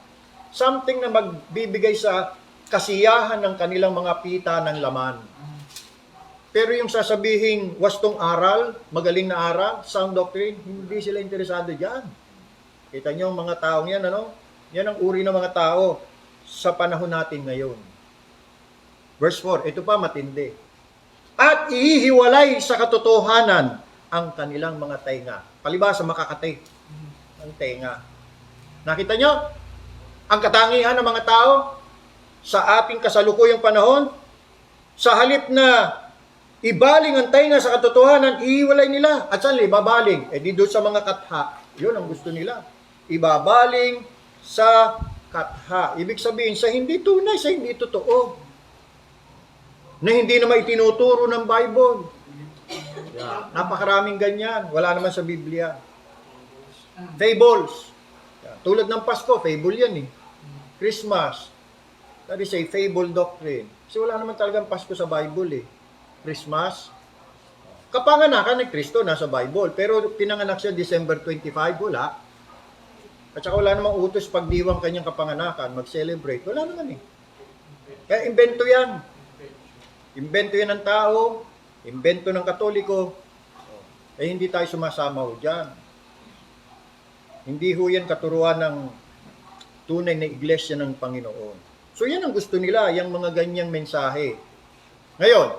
Something na magbibigay sa kasiyahan ng kanilang mga pita ng laman. Pero yung sasabihing wastong aral, magaling na aral, sound doctrine, hindi sila interesado dyan. Kita nyo mga taong yan, ano? Yan ang uri ng mga tao sa panahon natin ngayon. Verse 4, ito pa matindi. At ihiwalay sa katotohanan ang kanilang mga tainga. Palibasa, makakatay ang tainga. Nakita nyo? Ang katangian ng mga tao sa ating kasalukuyang panahon, sa halip na ibaling ang tainga sa katotohanan, ihiwalay nila. At saan ibabaling? Di doon sa mga katha. Yun ang gusto nila. Ibabaling sa katha. Ibig sabihin, sa hindi tunay, sa hindi totoo. Na hindi naman itinuturo ng Bible. Yeah. Napakaraming ganyan. Wala naman sa Biblia. Fables. Yeah. Tulad ng Pasko, fable yan eh. Christmas, that is a fable doctrine. Kasi wala naman talagang Pasko sa Bible eh. Christmas, kapanganakan ni Kristo nasa Bible, pero pinanganak siya December 25, wala. At saka wala namang utos pagdiwang kanyang kapanganakan, mag-celebrate. Wala naman eh. Kaya imbento yan. Imbento yan ng tao, imbento ng Katoliko. Eh hindi tayo sumasama ho dyan. Hindi ho yan katuruan ng tunay na iglesia ng Panginoon. So yan ang gusto nila, yung mga ganyang mensahe. Ngayon,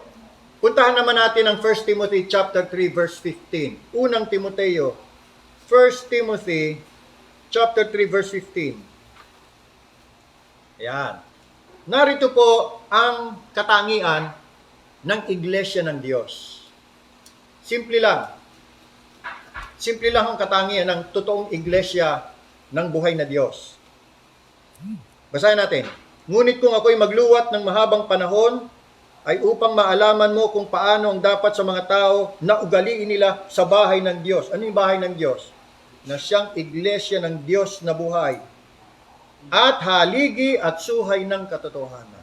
puntahan naman natin ang 1 Timothy chapter 3 verse 15. Unang Timoteo, 1 Timothy chapter 3 verse 15. Ayan. Narito po ang katangian ng iglesia ng Diyos. Simple lang. Simple lang ang katangian ng totoong iglesia ng buhay na Diyos. Basahin natin. Ngunit kung ako'y magluwat ng mahabang panahon, ay upang maalaman mo kung paano ang dapat sa mga tao na ugaliin nila sa bahay ng Diyos. Ano yung bahay ng Diyos? Na siyang iglesia ng Diyos na buhay. At haligi at suhay ng katotohanan.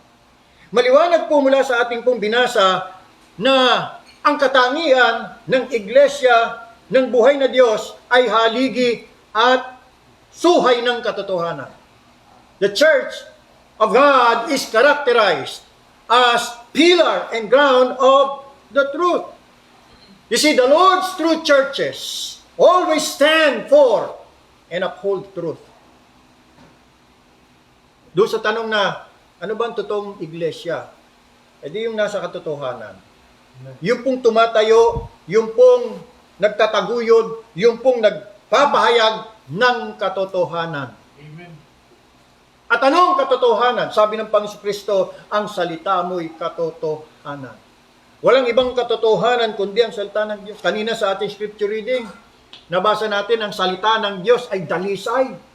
Maliwanag po mula sa ating pong binasa na ang katangian ng iglesia ng buhay na Diyos ay haligi at suhay ng katotohanan. The Church of God is characterized as pillar and ground of the truth. You see, the Lord's true churches always stand for and uphold truth. Doon sa tanong na, ano ba ang totoong iglesia? E di yung nasa katotohanan. Yung pong tumatayo, yung pong nagtataguyod, yung pong nagpapahayag ng katotohanan. Amen. At anong katotohanan? Sabi ng Panginoon Kristo, ang salita mo'y katotohanan. Walang ibang katotohanan kundi ang salita ng Diyos. Kanina sa ating scripture reading, nabasa natin ang salita ng Diyos ay dalisay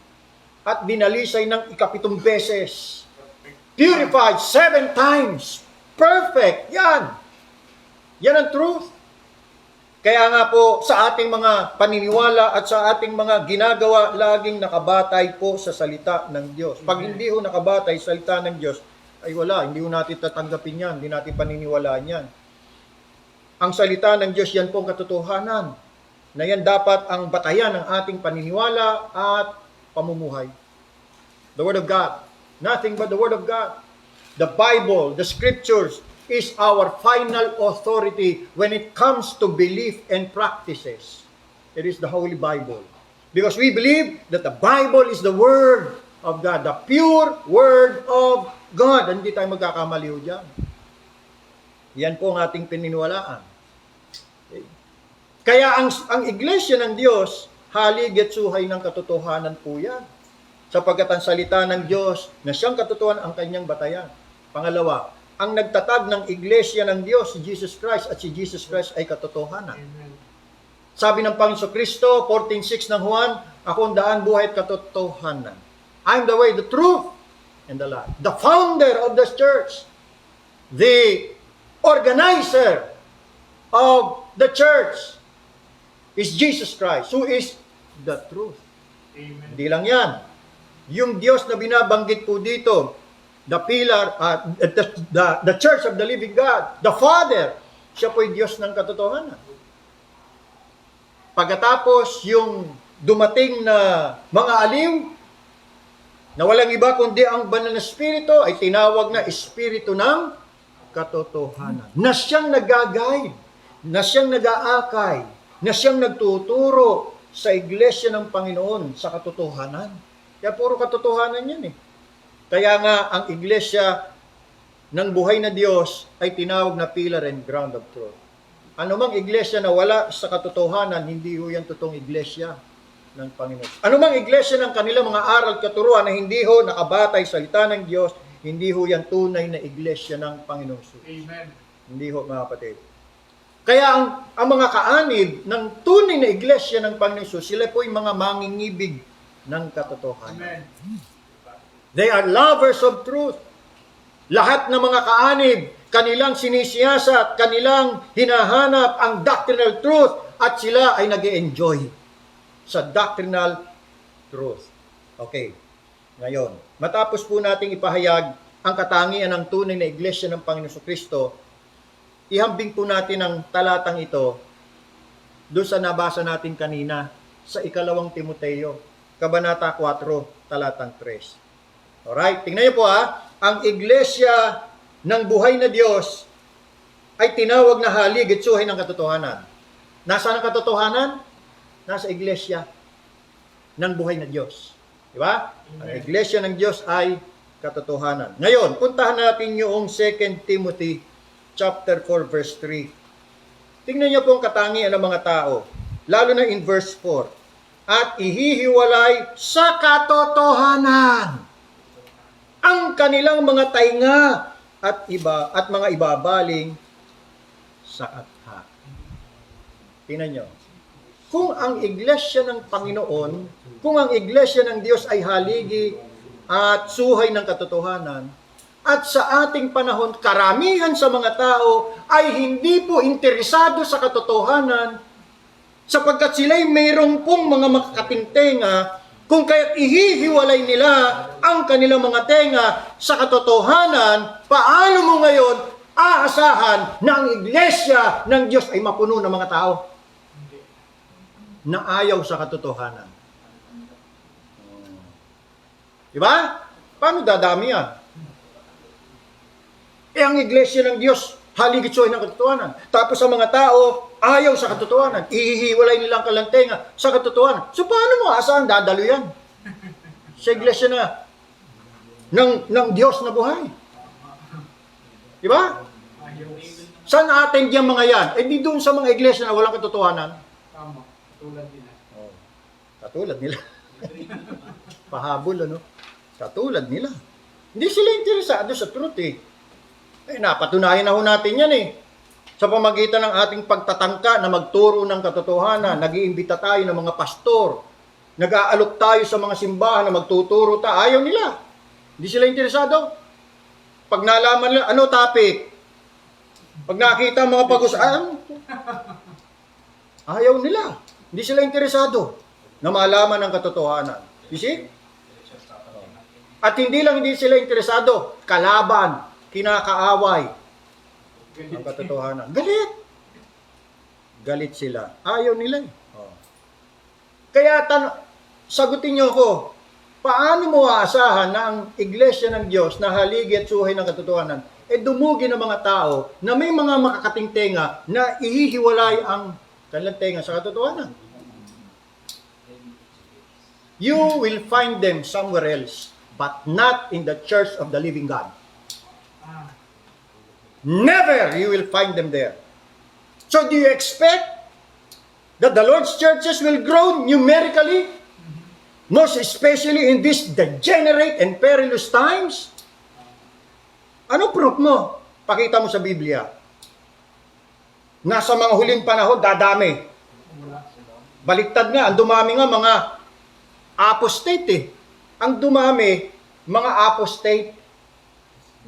at dinalisay ng 7 beses. Purified 7 times. Perfect. Yan. Yan ang truth. Kaya nga po sa ating mga paniniwala at sa ating mga ginagawa, laging nakabatay po sa salita ng Diyos. Pag hindi ho nakabatay sa salita ng Diyos, ay wala, hindi ho natin tatanggapin yan, hindi natin paniniwalaan yan. Ang salita ng Diyos, yan po ang katotohanan, na yan dapat ang batayan ng ating paniniwala at pamumuhay. The Word of God. Nothing but the Word of God. The Bible, the Scriptures, is our final authority when it comes to belief and practices. It is the Holy Bible. Because we believe that the Bible is the Word of God, the pure Word of God. Hindi tayo magkakamali ho dyan. Yan po ang ating pininiwalaan. Okay. Kaya ang iglesia ng Diyos, halig at suhay ng katotohanan po yan. Sapagkat ang salita ng Diyos na siyang katotohanan ang kanyang batayan. Pangalawa, ang nagtatag ng iglesia ng Diyos, si Jesus Christ, at si Jesus Christ ay katotohanan. Amen. Sabi ng Panginoon Kristo, 14:6 ng Juan, ako ang daan, buhay at katotohanan. I'm the way, the truth, and the life. The founder of the church, the organizer of the church is Jesus Christ, who is the truth. Amen. Hindi lang yan. Yung Diyos na binabanggit po dito, the pillar, the church of the living God, the Father, siya po ay Diyos ng katotohanan. Pagkatapos yung dumating na mga aliw, na walang iba kundi ang banal na Espiritu, ay tinawag na Espiritu ng katotohanan. Na siyang nag-guide, na siyang nag-aakay, na siyang nagtuturo sa iglesia ng Panginoon sa katotohanan. Kaya puro katotohanan yan eh. Kaya nga, ang iglesia ng buhay na Diyos ay tinawag na pillar and ground of truth. Ano mang iglesia na wala sa katotohanan, hindi ho yan totoong iglesia ng Panginoon. Ano mang iglesia ng kanilang mga aral at katuruan na hindi ho nakabatay sa salita ng Diyos, hindi ho yan tunay na iglesia ng Panginoon. Amen. Hindi ho, mga kapatid. Kaya ang mga kaanib ng tunay na iglesia ng Panginoon, sila po yung mga mangingibig ng katotohanan. Amen. They are lovers of truth. Lahat ng mga kaanib, kanilang sinisiyasat, kanilang hinahanap ang doctrinal truth at sila ay nag-enjoy sa doctrinal truth. Okay, ngayon, matapos po nating ipahayag ang katangian ng tunay na iglesia ng Panginoon Kristo, ihambing po natin ang talatang ito doon sa nabasa natin kanina sa 2 Timoteo, Kabanata 4, talatang 3. Alright, tingnan niyo po ang iglesia ng buhay na Diyos ay tinawag na haligitsuhin ng katotohanan. Nasaan ang katotohanan? Nasa iglesia ng buhay na Diyos. Di ba? Ang iglesia ng Diyos ay katotohanan. Ngayon, puntahan natin yung 2 Timothy chapter 4 verse 3. Tingnan niyo po ang katangian ng mga tao, lalo na in verse 4. At ihihiwalay sa katotohanan ang kanilang mga tainga at mga ibabaling sa katha. Tingnan niyo. Kung ang iglesia ng Panginoon, kung ang iglesia ng Diyos ay haligi at suhay ng katotohanan, at sa ating panahon, karamihan sa mga tao ay hindi po interesado sa katotohanan sapagkat sila'y mayroong pong mga makakatingtenga kung kaya't ihihiwalay nila ang kanilang mga tenga sa katotohanan, paano mo ngayon aasahan na ang iglesia ng Diyos ay mapuno ng mga tao na ayaw sa katotohanan? Diba? Paano dadami yan? Ang iglesia ng Diyos, haligitsuhin ng katotohanan. Tapos sa mga tao, ayaw sa katotohanan. Ihihiwalay nilang kalantenga sa katotohanan. So paano mo asahan dadalo yan? Sa iglesia na ng Diyos na buhay. Diba? Saan atin yung mga yan? Eh di doon sa mga iglesia na walang katotohanan. Tama. Tulad nila. Oh, katulad nila. Pahabol, ano? Katulad nila. Hindi sila interesado sa truth eh. Napatunayan na ho natin yan eh. Sa pamagitan ng ating pagtatangka na magturo ng katotohanan, nag-iimbita tayo ng mga pastor, nag-aalok tayo sa mga simbahan na magtuturo tayo. Ayaw nila. Hindi sila interesado. Pag nalaman nila, ano topic? Pag nakita ang mga pag-usapan, ayaw nila. Hindi sila interesado na malaman ang katotohanan. You see? At hindi sila interesado, kalaban, kinakaaway ang katotohanan. Galit. Galit sila. Ayaw nila. Kaya sagutin niyo ako, paano mo aasahan na ang iglesia ng Diyos na haligi at suhay ng katotohanan, dumugi ng mga tao na may mga makakatingtenga na ihihiwalay ang kanilang tenga sa katotohanan? You will find them somewhere else, but not in the church of the living God. Never you will find them there. So do you expect that the Lord's churches will grow numerically? Most especially in these degenerate and perilous times? Ano proof mo? Pakita mo sa Biblia. Nasa mga huling panahon, dadami. Baliktad nga, ang dumami nga mga apostate eh. Ang dumami, mga apostate.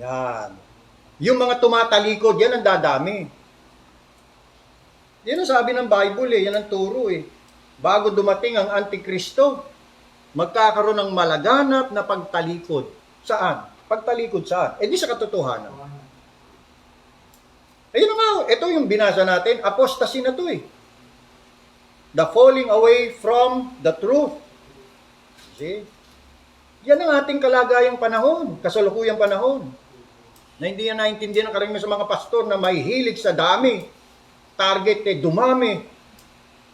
Yan. Yung mga tumatalikod, yan ang dadami. Yan ang sabi ng Bible eh, yan ang turo eh. Bago dumating ang Antikristo, magkakaroon ng malaganap na pagtalikod. Saan? Pagtalikod saan? Di sa katotohanan. Ayun nga, ito yung binasa natin, apostasy na to eh. The falling away from the truth. See? Yan ang ating kalagayang panahon, kasalukuyang panahon. Na hindi yan naintindihan ng karamihan sa mga pastor na may hilig sa dami. Target dumami.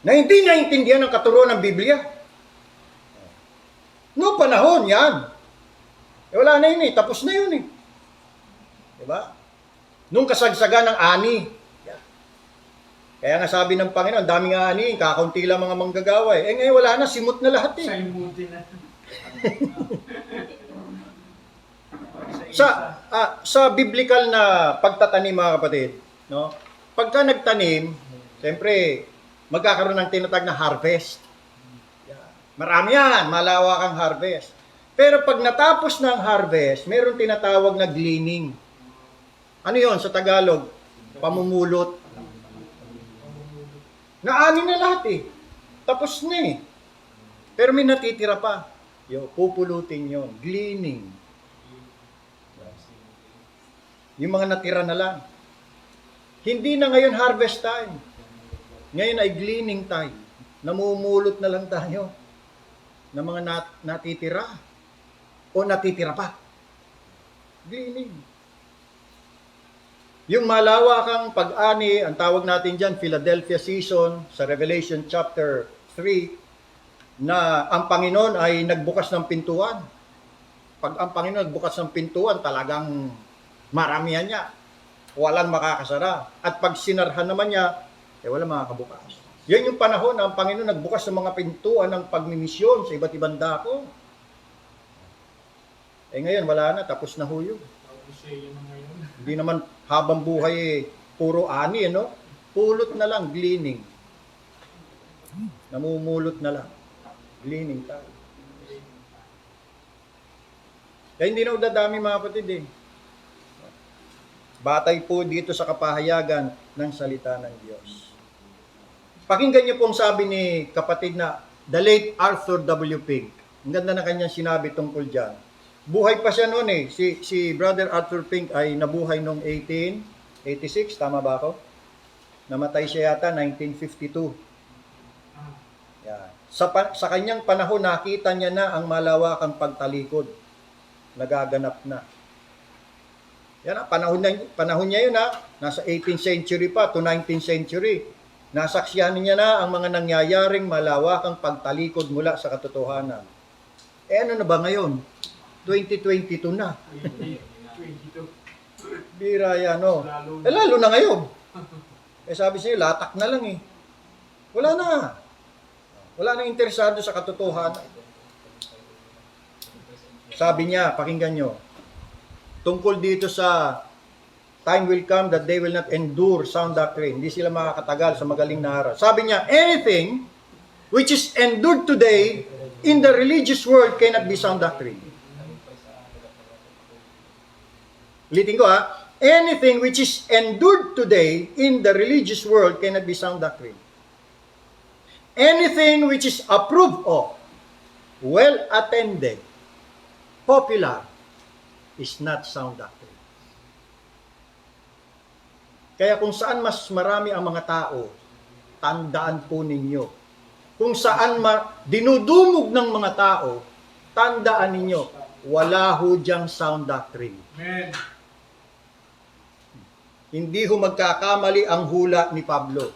Na hindi naintindihan ang katuruan ng Biblia. No panahon yan. Wala na yun eh. Tapos na yun eh. Diba? Nung kasagsagan ng ani. Kaya nga sabi ng Panginoon, daming ani, kakaunti lang mga manggagawa eh. Ngayon wala na, simot na lahat eh. Saimuti na. Sa biblical na pagtatanim mga kapatid, no? Pagka nagtanim, siyempre magkakaroon ng tinatag na harvest. Marami yan, malawak ang harvest. Pero pag natapos ng harvest, mayroon tinatawag na gleaning. Ano yon sa Tagalog? Pamumulot. Naani na lahat eh. Tapos na eh. Pero may natitira pa. Pupulutin yon, gleaning. Yung mga natira na lang. Hindi na ngayon harvest time. Ngayon ay gleaning time. Namumulot na lang tayo ng mga natitira o natitira pa. Gleaning. Yung malawakang pag-ani, ang tawag natin dyan, Philadelphia season, sa Revelation chapter 3, na ang Panginoon ay nagbukas ng pintuan. Pag ang Panginoon nagbukas ng pintuan, talagang maramihan niya. Walang makakasara. At pag sinarhan naman niya, walang makakabukas. Yan yung panahon na ang Panginoon nagbukas ng mga pintuan ng pagmimisyon sa iba't ibang dako. Ngayon, wala na. Tapos na ho yun. Hindi naman habang buhay puro ani, no? Pulot na lang, gleaning. Namumulot na lang. Gleaning tayo. Kaya hindi na dadami mga kapatid eh. Batay po dito sa kapahayagan ng salita ng Diyos. Pakinggan niyo pong sabi ni kapatid na the late Arthur W. Pink. Ang ganda na kanyang sinabi tungkol dyan. Buhay pa siya noon eh. Si Brother Arthur Pink ay nabuhay noong 1886. Tama ba ako? Namatay siya yata 1952. Yan. Sa kanyang panahon, nakita niya na ang malawakang pagtalikod. Nagaganap na. Yan na, panahon niya yun ha. Nasa 18th century pa to 19th century. Nasaksihan niya na ang mga nangyayaring malawakang pagtalikod mula sa katotohanan. Ano na ba ngayon? 2022 na. Bira yan, no? Lalo na ngayon. Sabi siya, latak na lang eh. Wala na. Wala nang interesado sa katotohanan. Sabi niya, pakinggan nyo, tungkol dito sa time will come that they will not endure sound doctrine. Hindi sila makakatagal sa magaling na aral. Sabi niya, anything which is endured today in the religious world cannot be sound doctrine. Ulitin ko ha, anything which is endured today in the religious world cannot be sound doctrine. Anything which is approved of, well attended, popular, is not sound doctrine. Kaya kung saan mas marami ang mga tao, tandaan po ninyo. Kung saan dinudumog ng mga tao, tandaan ninyo, wala ho diyang sound doctrine. Amen. Hindi ho magkakamali ang hula ni Pablo.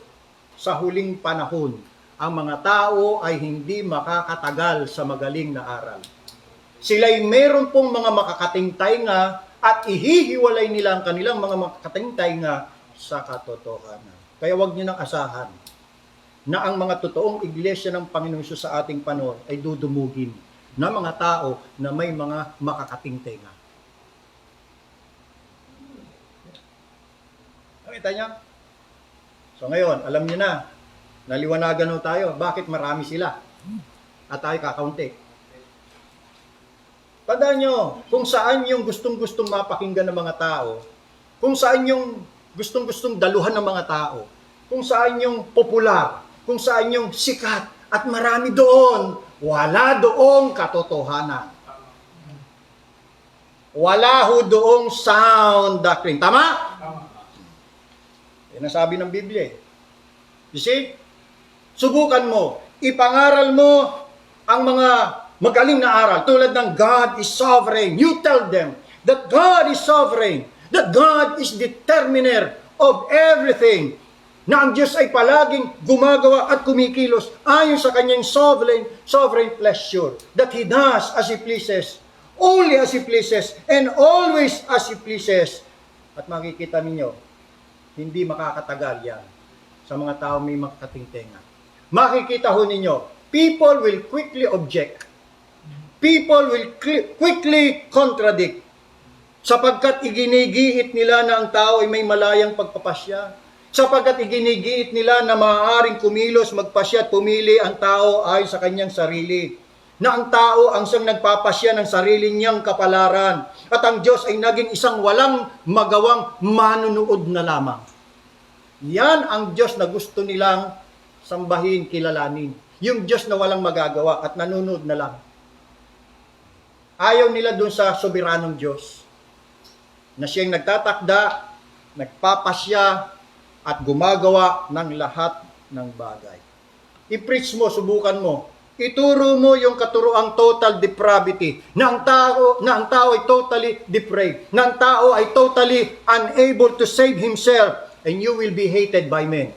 Sa huling panahon, ang mga tao ay hindi makakatagal sa magaling na aral. Sila'y meron pong mga makakating tainga at ihihiwalay nila ang kanilang mga makakating tainga sa katotohanan. Kaya wag niyo nang asahan na ang mga totoong iglesia ng Panginoon Hesus sa ating panahon ay dudumugin na mga tao na may mga makakating tainga. Nakita niya? So ngayon, alam niyo na, naliwanagan ho tayo, bakit marami sila at tayo kakaunti. Tandaan nyo, kung saan yung gustong-gustong mapakinggan ng mga tao, kung saan yung gustong-gustong daluhan ng mga tao, kung saan yung popular, kung saan yung sikat, at marami doon, wala doong katotohanan. Wala ho doong sound doctrine. Tama? Yan ang sabi ng Biblia. You see? Subukan mo, ipangaral mo ang mga magaling na aral, tulad ng God is sovereign. You tell them that God is sovereign, that God is determiner of everything, na ang Diyos ay palaging gumagawa at kumikilos ayon sa kanyang sovereign pleasure, that He does as He pleases, only as He pleases, and always as He pleases. At makikita ninyo, hindi makakatagal yan sa mga tao may makakatingtenga. Makikita ho ninyo, people will quickly object. People will quickly contradict sapagkat iginigiit nila na ang tao ay may malayang pagpapasya. Sapagkat iginigiit nila na maaaring kumilos, magpasya at pumili ang tao ayon sa kanyang sarili. Na ang tao ang siyang nagpapasya ng sarili niyang kapalaran. At ang Diyos ay naging isang walang magawang manunood na lamang. Yan ang Diyos na gusto nilang sambahin, kilalanin. Yung Diyos na walang magagawa at nanonood na lang. Ayaw nila dun sa soberanong Diyos na siyang nagtatakda, nagpapasya, at gumagawa ng lahat ng bagay. I-preach mo, subukan mo. Ituro mo yung katuroang total depravity, na ang tao ay totally depraved, na ang tao ay totally unable to save himself, and you will be hated by men.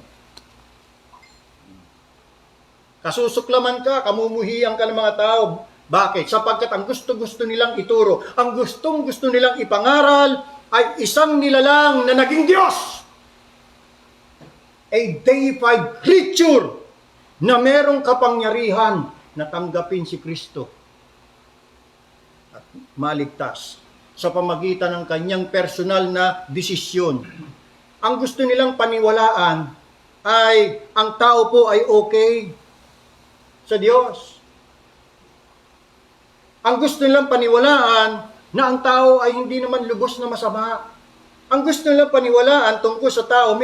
Kasusuklaman ka, kamumuhian ka ng mga tao. Bakit? Sapagkat ang gusto-gusto nilang ituro, ang gustong-gusto nilang ipangaral, ay isang nilalang na naging Diyos. A deified creature na merong kapangyarihan na tanggapin si Kristo at maligtas sa pamagitan ng kanyang personal na desisyon. Ang gusto nilang paniwalaan ay ang tao po ay okay sa Diyos. Ang gusto nilang paniwalaan na ang tao ay hindi naman lubos na masama. Ang gusto nilang paniwalaan tungkol sa tao,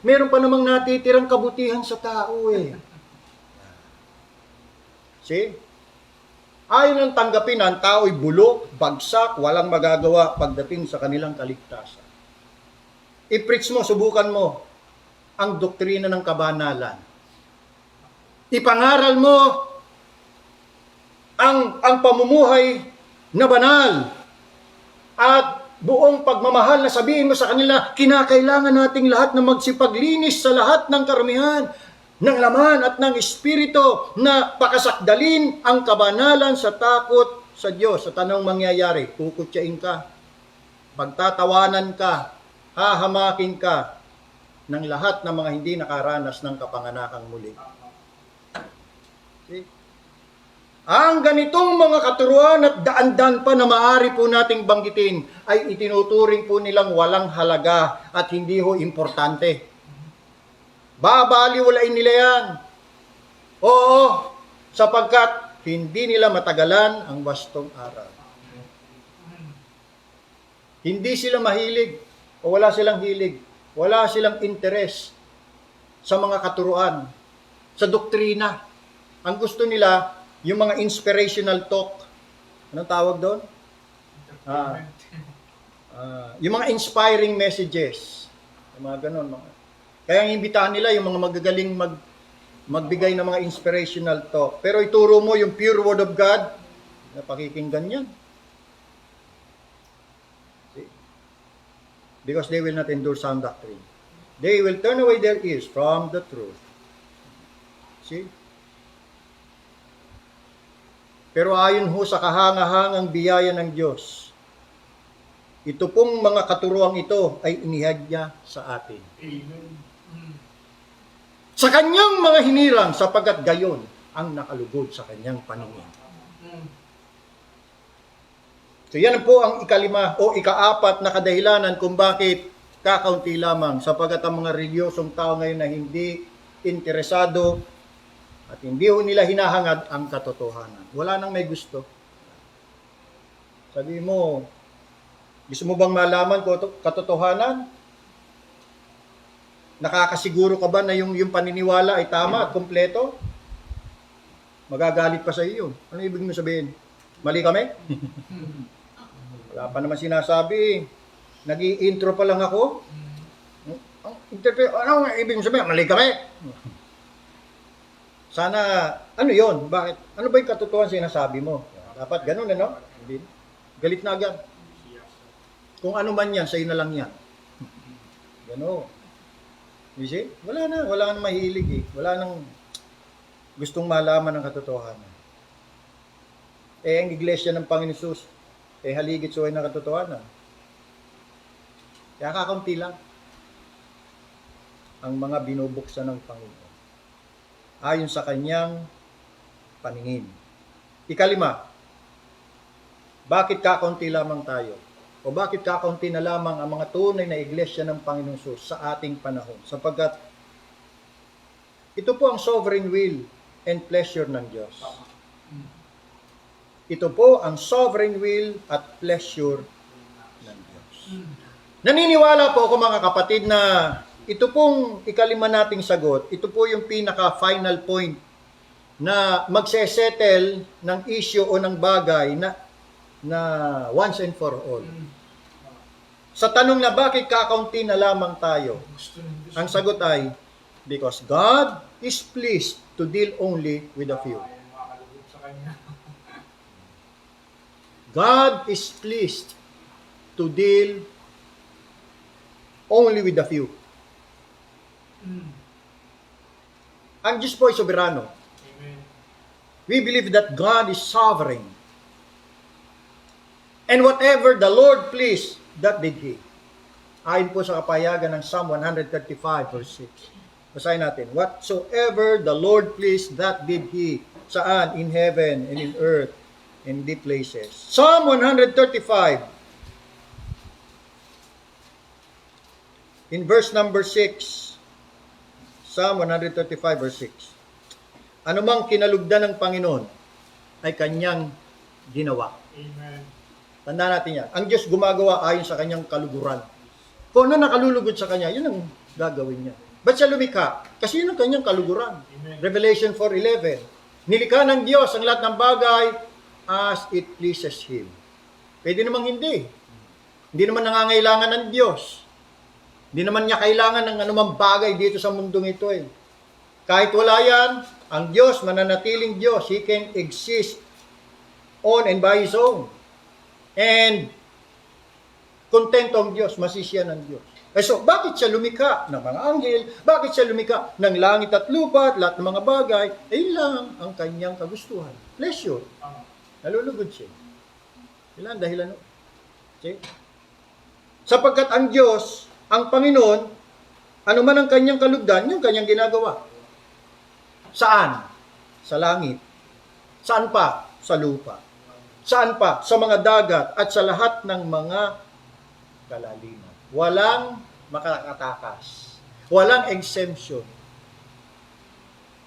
meron pa namang natitirang kabutihan sa tao eh. See? Ayaw nang tanggapin na ang tao ay bulok, bagsak, walang magagawa pagdating sa kanilang kaligtasan. I-preach mo, subukan mo ang doktrina ng kabanalan. Ipangaral mo ang pamumuhay na banal at buong pagmamahal na sabihin mo sa kanila, kinakailangan nating lahat na magsipaglinis sa lahat ng karamihan ng laman at ng espiritu na pakasakdalin ang kabanalan sa takot sa Diyos. Sa tanong mangyayari, kukutyain ka, pagtatawanan ka, hahamakin ka ng lahat ng mga hindi nakaranas ng kapanganakang muli. See? Ang ganitong mga katuruan at daan-daan pa na maaari po nating banggitin ay itinuturing po nilang walang halaga at hindi ho importante. Babaliwalain nila yan. Oo, sapagkat hindi nila matagalan ang wastong araw. Hindi sila mahilig o wala silang hilig, wala silang interes sa mga katuruan, sa doktrina. Ang gusto nila, yung mga inspirational talk. Anong tawag doon? Yung mga inspiring messages. Yung mga ganun. Kaya ang imbitahan nila yung mga magagaling magbigay ng mga inspirational talk. Pero ituro mo yung pure word of God, na pakikinggan yan. See? Because they will not endure sound doctrine. They will turn away their ears from the truth. See? Pero ayon ho sa kahangahangang biyaya ng Diyos, ito pong mga katuruang ito ay inihadya sa atin. Amen. Sa kanyang mga hinirang, sapagkat gayon ang nakalugod sa kanyang paningin. So yan po ang ikalima o ikaapat na kadahilanan kung bakit kakaunti lamang, sapagkat ang mga reliyosong tao ngayon na hindi interesado at hindi ho nila hinahangad ang katotohanan. Wala nang may gusto. Sabi mo, gusto mo bang malaman katotohanan? Nakakasiguro ka ba na yung paniniwala ay tama at kompleto? Magagalit pa sa iyo. Ano ibig mo sabihin? Mali kami? Wala pa naman sinasabi. Nag-i-intro pa lang ako. Ano ibig mo sabihin? Mali kami? Sana, ano yon? Bakit? Ano ba yung katotohanan sinasabi mo? Dapat ganun, ano? Galit na agad. Kung ano man yan, sa'yo na lang yan. Gano'n. You see? Wala nang mahilig eh. Wala nang gustong malaman ng katotohanan. Ang iglesia ng Panginoon Jesus, haligit suway ng katotohanan. Kaya kakaunti lang ang mga binubuksan ng Panginoon ayon sa kanyang paningin. Ikalima, bakit kakaunti lamang tayo? O bakit kakaunti na lamang ang mga tunay na iglesia ng Panginoon Jesus sa ating panahon? Sapagkat ito po ang sovereign will and pleasure ng Diyos. Ito po ang sovereign will at pleasure ng Diyos. Naniniwala po ako mga kapatid na ito pong ikalima nating sagot, ito po yung pinaka-final point na magsesettle ng issue o ng bagay na na once and for all. Sa tanong na bakit kakaunti na lamang tayo, Gusto ng Diyos. ang sagot ay, because God is pleased to deal only with a few. Ay, makakalugod sa Kanya. God is pleased to deal only with a few. Ang Diyos po ay soberano. Amen. We believe that God is sovereign. And whatever the Lord pleased, that did He. Ayon po sa kapayagan ng Psalm 135 verse 6. Basahin natin. Whatsoever the Lord pleased, that did He. Saan? In heaven and in earth, in deep places. Psalm 135. In verse number 6. Psalm 135 verse 6. Anumang kinalugdan ng Panginoon ay kanyang ginawa. Amen. Tandaan natin yan. Ang Diyos gumagawa ayon sa kanyang kaluguran. Kung ano nakalulugod sa kanya, yun ang gagawin niya. Ba't siya lumikha? Kasi yun ang kanyang kaluguran. Amen. Revelation 4:11. Nilikha ng Diyos ang lahat ng bagay as it pleases Him. Pwede namang hindi. Hindi naman nangangailangan ng Diyos. Hindi naman niya kailangan ng anumang bagay dito sa mundong ito eh. Kahit wala yan, ang Diyos, mananatiling Diyos, He can exist on and by His own. And kontento ang Diyos, masisya ng Diyos. So, bakit siya lumikha ng mga anghel? Bakit siya lumikha ng langit at lupa at lahat ng mga bagay? Yun lang ang kanyang kagustuhan. Pleasure. Nalulugod siya. Ilan dahilan? Okay? Sapagkat ang Diyos, ang Panginoon, ano man ang kanyang kalugdan, yung kanyang ginagawa. Saan? Sa langit. Saan pa? Sa lupa. Saan pa? Sa mga dagat at sa lahat ng mga kalaliman. Walang makakatakas. Walang exemption.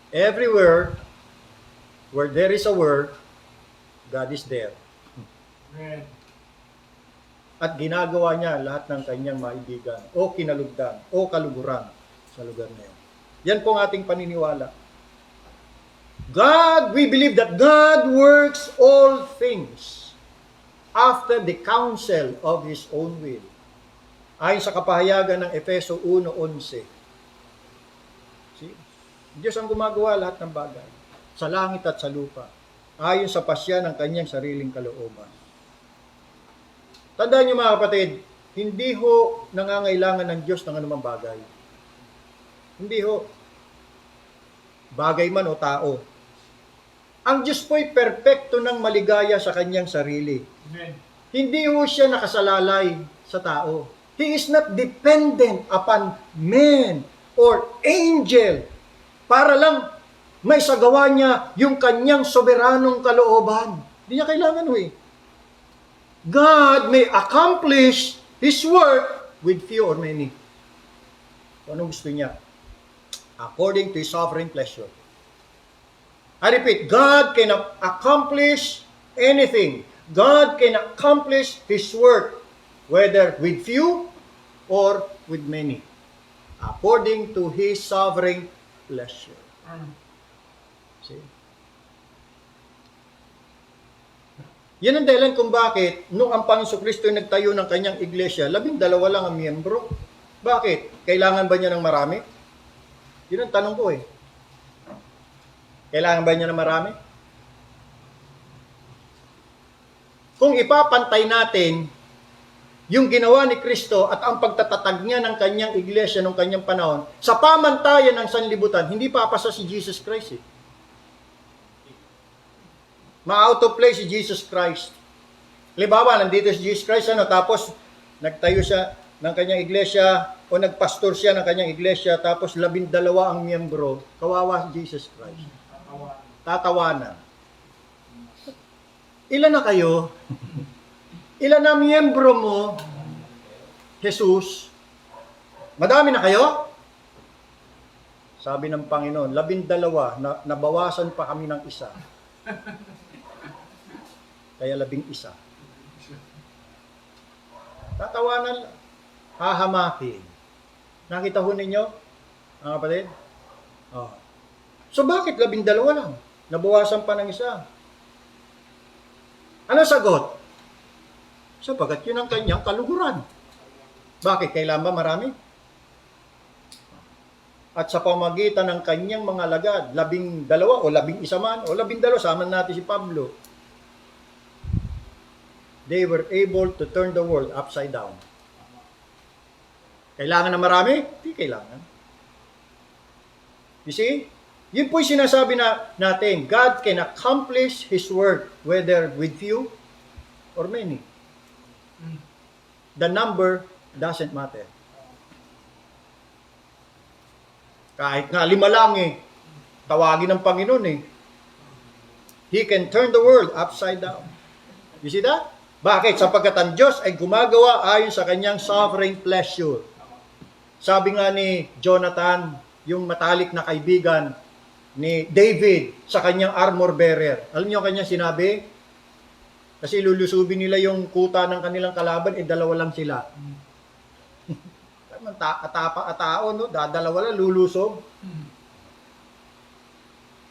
Everywhere where there is a word, God is there. Amen. At ginagawa niya lahat ng kanyang maibigan o kinalugdan o kaluguran sa lugar na yan. Yan po ang ating paniniwala. God, we believe that God works all things after the counsel of His own will. Ayon sa kapahayagan ng Efeso 1:11. See? Diyos ang gumagawa lahat ng bagay sa langit at sa lupa ayon sa pasya ng kanyang sariling kalooban. Tandaan niyo mga kapatid, hindi ho nangangailangan ng Diyos ng anumang bagay. Hindi ho. Bagay man o tao. Ang Diyos po'y perpekto ng maligaya sa kanyang sarili. Amen. Hindi ho siya nakasalalay sa tao. He is not dependent upon man or angel para lang may sagawa niya yung kanyang soberanong kalooban. Hindi niya kailangan ho eh. God may accomplish His work with few or many. Kung anong gusto niya. According to His sovereign pleasure. I repeat, God can accomplish anything. God can accomplish His work, whether with few or with many, according to His sovereign pleasure. See? Yan ang dahilan kung bakit nung ang Panginoon Kristo ay nagtayo ng kanyang iglesia, 12 lang ang miyembro. Bakit? Kailangan ba niya ng marami? Yun ang tanong ko eh. Kailangan ba niya ng marami? Kung ipapantay natin yung ginawa ni Kristo at ang pagtatatag niya ng kanyang iglesia nung kanyang panahon, sa pamantayan ng sanlibutan, hindi papasa si Jesus Christ eh. Ma-out of place si Jesus Christ. Halimbawa, nandito si Jesus Christ, tapos nagtayo siya ng kanyang iglesia o nagpastor siya ng kanyang iglesia, tapos 12 ang miyembro, kawawa si Jesus Christ. Tatawanan. Ilan na kayo? Ilan na miyembro mo, Jesus? Madami na kayo? Sabi ng Panginoon, 12, nabawasan pa kami ng isa. Kaya 11. Tatawanan, hahamakin. Nakita ho ninyo, mga kapatid? Oh. So bakit 12 lang? Nabawasan pa ng isa. Ano sagot? Sapagat yun ang kanyang kaluguran. Bakit? Kailan ba marami? At sa pamagitan ng kanyang mga alagad, 12 o 11 man, o 12, sama natin si Pablo, they were able to turn the world upside down. Kailangan na marami? Hindi kailangan. You see? Yun po'y sinasabi natin, God can accomplish His work whether with few or many. The number doesn't matter. Kahit nga 5 lang tawagin ng Panginoon He can turn the world upside down. You see that? Bakit? Sapagkat ang Diyos ay gumagawa ayon sa kanyang sovereign pleasure. Sabi nga ni Jonathan, yung matalik na kaibigan ni David sa kanyang armor bearer. Alam niyo kanyang sinabi? Kasi lulusubin nila yung kuta ng kanilang kalaban, 2 lang sila. Tao, no? Dadalawa lang, lulusob.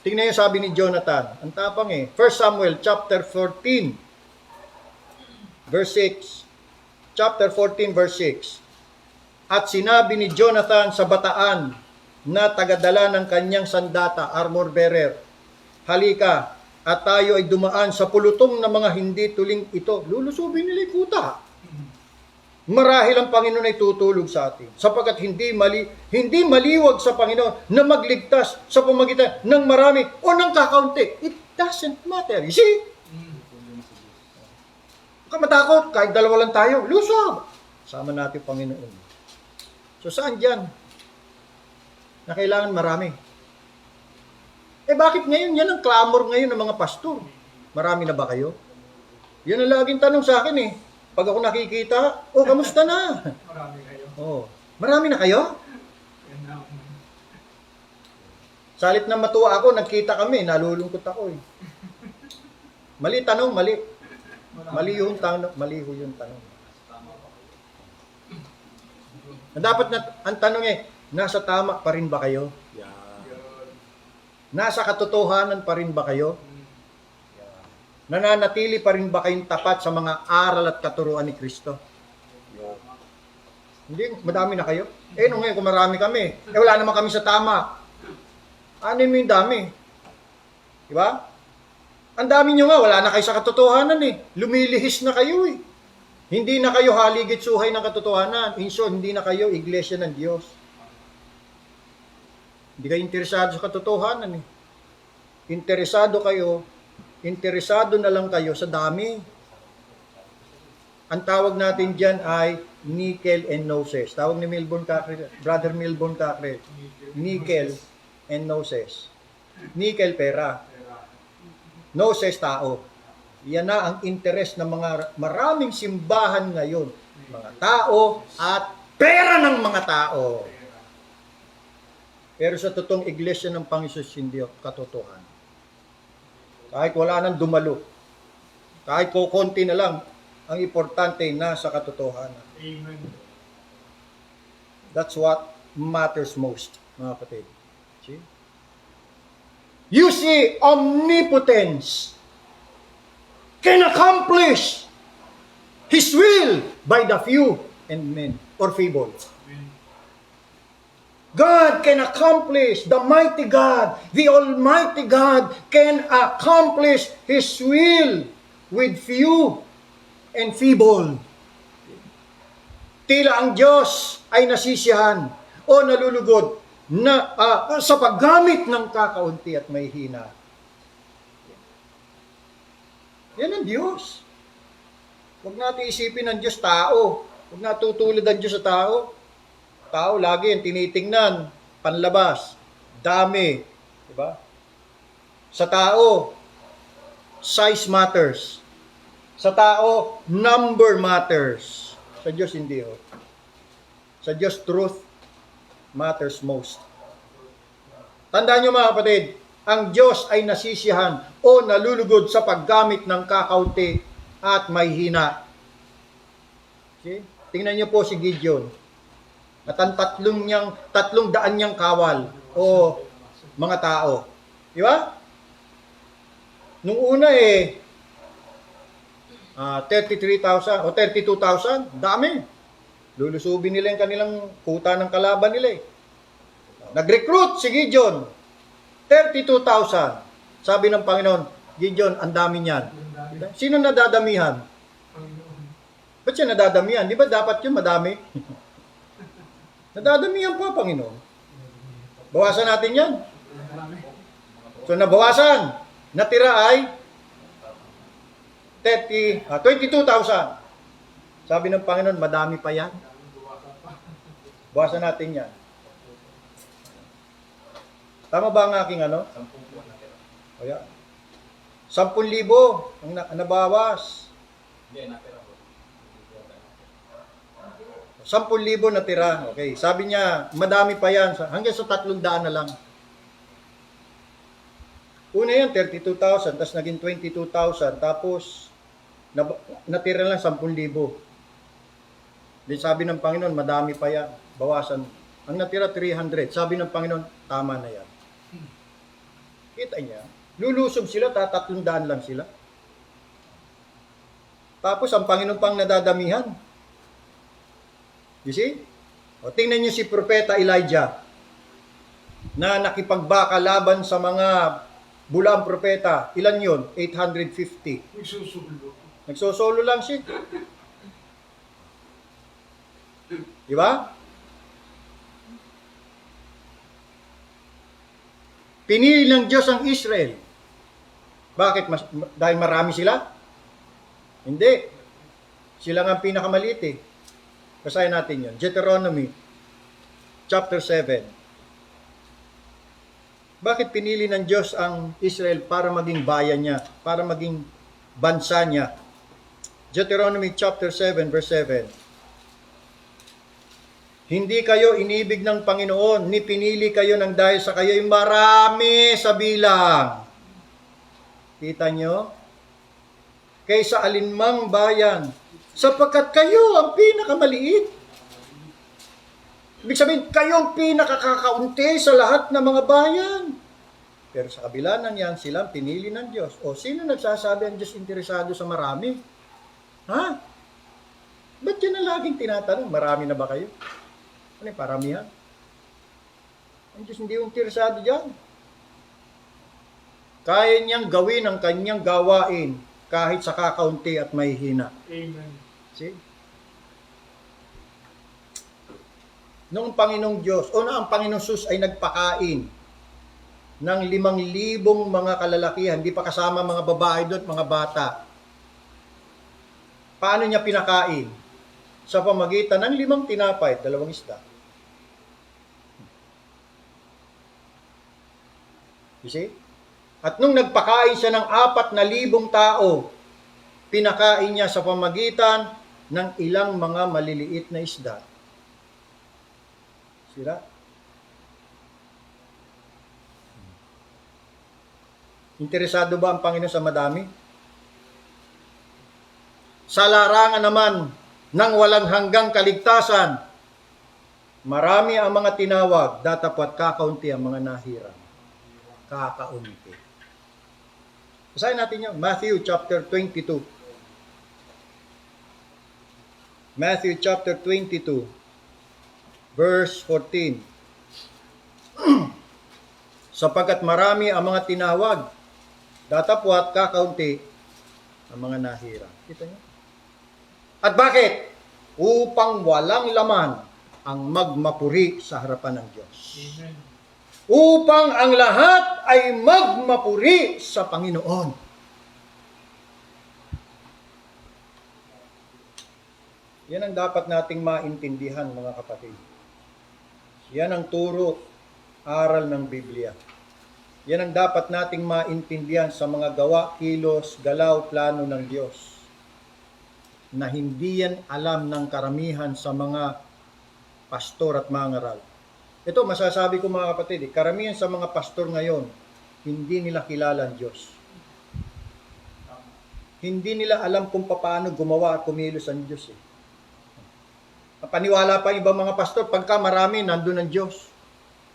Tingnan yung sabi ni Jonathan. Ang tapang 1 Samuel chapter 14, verse 6. Chapter 14, verse 6. At sinabi ni Jonathan sa bataan na tagadala ng kanyang sandata, armor bearer, halika, at tayo ay dumaan sa pulutong na mga hindi tuling ito. Lulusubin nila yung kuta. Marahil ang Panginoon ay tutulog sa atin, sapagkat hindi maliwag sa Panginoon na magligtas sa pamagitan ng marami o ng kakaunti. It doesn't matter. You see? Huwag ka matakot, kahit 2 lang tayo, lusob. Sama natin Panginoon. So saan dyan? Na kailangan marami. Bakit ngayon? Yan ang clamor ngayon ng mga pastor. Marami na ba kayo? Yan ang laging tanong sa akin Pag ako nakikita, kamusta na? Marami kayo. Marami na kayo? Salit na matuwa ako, nagkita kami, nalulungkot ako Mali tanong, mali. Mali yung tanong. Dapat ang tanong nasa tama pa rin ba kayo? Yeah. Nasa katotohanan pa rin ba kayo? Yeah. Nananatili pa rin ba kayong tapat sa mga aral at katuruan ni Kristo? Yeah. Hindi, madami na kayo. Nung ngayon, kung marami kami, wala naman kami sa tama. Ano yung dami? Diba? Ang dami nyo nga, wala na kayo sa katotohanan Lumilihis na kayo Hindi na kayo haligit suhay ng katotohanan. In short, hindi na kayo iglesia ng Diyos. Hindi kayo interesado sa katotohanan Interesado na lang kayo sa dami. Ang tawag natin dyan ay nickel and noses. Tawag ni Brother Milborn Cockrell. Nickel and noses. Nickel, pera. Noses, tao. Yan na ang interes ng mga maraming simbahan ngayon. Mga tao at pera ng mga tao. Pero sa totoong iglesia ng Panginoon, hindi katotohanan. Kahit wala nang dumalo. Kahit kukunti na lang, ang importante nasa katotohanan. Amen. That's what matters most, mga kapatid. See? You see, omnipotence can accomplish His will by the few and men or feeble. God can accomplish, the mighty God, the Almighty God can accomplish His will with few and feeble. Tila ang Diyos ay nasisiyahan o nalulugod na sa paggamit ng kakaunti at may hina. Yan ang Diyos. Huwag natin isipin ang Diyos tao. Huwag natin tutulad ang Diyos sa tao. Tao lagi yung tinitingnan, panlabas, dami. Diba? Sa tao, size matters. Sa tao, number matters. Sa Diyos hindi. Sa Diyos, truth matters most. Tandaan nyo mga kapatid, ang Diyos ay nasisiyahan o nalulugod sa paggamit ng kakaunti at may hina. Okay? Tingnan nyo po si Gideon. At ang 300 niyang kawal o mga tao. Di ba? Nung una 33,000 o 32,000. Dami. Lulusubin nila yung kanilang kuta ng kalaban nila eh. Nag-recruit si Gideon. 32,000. Sabi ng Panginoon, Gideon, ang dami niyan. Sino nadadamihan? Ba't siya nadadamihan? Di ba dapat yun madami? Nadadamihan pa, Panginoon. Bawasan natin yan. So, nabawasan. Natira ay 22,000. Sabi ng Panginoon, madami pa yan. Bawasan natin yan. Tama ba ang aking ano? 10,000 ang nabawas. 10,000 natira. Okay. Sabi niya, madami pa yan. Hanggang sa 300 na lang. Una yan, 32,000. Tapos naging 22,000. Tapos, natira lang 10,000. Di sabi ng Panginoon, madami pa yan. Bawasan. Ang natira, 300. Sabi ng Panginoon, tama na yan. Kita niya. Lulusob sila, 300 lang sila. Tapos, ang Panginoon pang nadadamihan. You see? O, tingnan niyo si Propeta Elijah na nakipagbaka laban sa mga bulaang propeta. Ilan yun? 850. Nagsosolo lang siya. Di ba? Pinili ng Diyos ang Israel. Bakit? Dahil marami sila? Hindi. Sila nga ang pinakamaliit eh. Basahin natin yun. Deuteronomy chapter 7. Bakit pinili ng Diyos ang Israel para maging bayan niya, para maging bansa niya? Deuteronomy chapter 7 verse 7. Hindi kayo inibig ng Panginoon, ni pinili kayo ng dahil sa kayo'y marami sa bilang. Kita nyo? Kaysa alinmang bayan, sapagkat kayo ang pinakamaliit. Ibig sabihin, kayo ang pinakakakaunti sa lahat ng mga bayan. Pero sa kabila ng yan, silang pinili ng Diyos. O, sino nagsasabi ang Diyos interesado sa marami? Ha? Ba't yan ang laging tinatanong? Marami na ba kayo? Ano yung paramihan? Ang Diyos hindi yung interesado dyan. Kaya niyang gawin ang kanyang gawain kahit sa kakaunti at mahihina. Amen. See? Noong Panginoong Diyos, o na ang Panginoong Sus ay nagpakain ng 5,000 mga kalalakihan, hindi pa kasama mga babae doon, mga bata. Paano niya pinakain? Sa pamagitan ng 5 tinapay, 2 isda. You see? At nung nagpakain siya ng 4,000 tao, pinakain niya sa pamagitan ng ilang mga maliliit na isda. Sila? Interesado ba ang Panginoon sa madami? Sa larangan naman ng walang hanggang kaligtasan, marami ang mga tinawag, datapwat kakaunti ang mga nahirang. Kakaunti. Basahin natin yun. Matthew chapter 22. Matthew chapter 22, verse 14. Sapagkat marami ang mga tinawag, datapwat kakaunti ang mga nahirang. Kita niyo? At bakit? Upang walang laman ang magmapuri sa harapan ng Diyos. Amen. Upang ang lahat ay magmapuri sa Panginoon. Yan ang dapat nating maintindihan, mga kapatid. Yan ang turo, aral ng Biblia. Yan ang dapat nating maintindihan sa mga gawa, kilos, galaw, plano ng Diyos. Na hindi yan alam ng karamihan sa mga pastor at mangaral. Ito, masasabi ko mga kapatid, karamihan sa mga pastor ngayon, hindi nila kilala ang Diyos. Hindi nila alam kung paano gumawa at kumilos ang Diyos. Paniwala pa ibang mga pastor, pagka marami, nandun ang Diyos.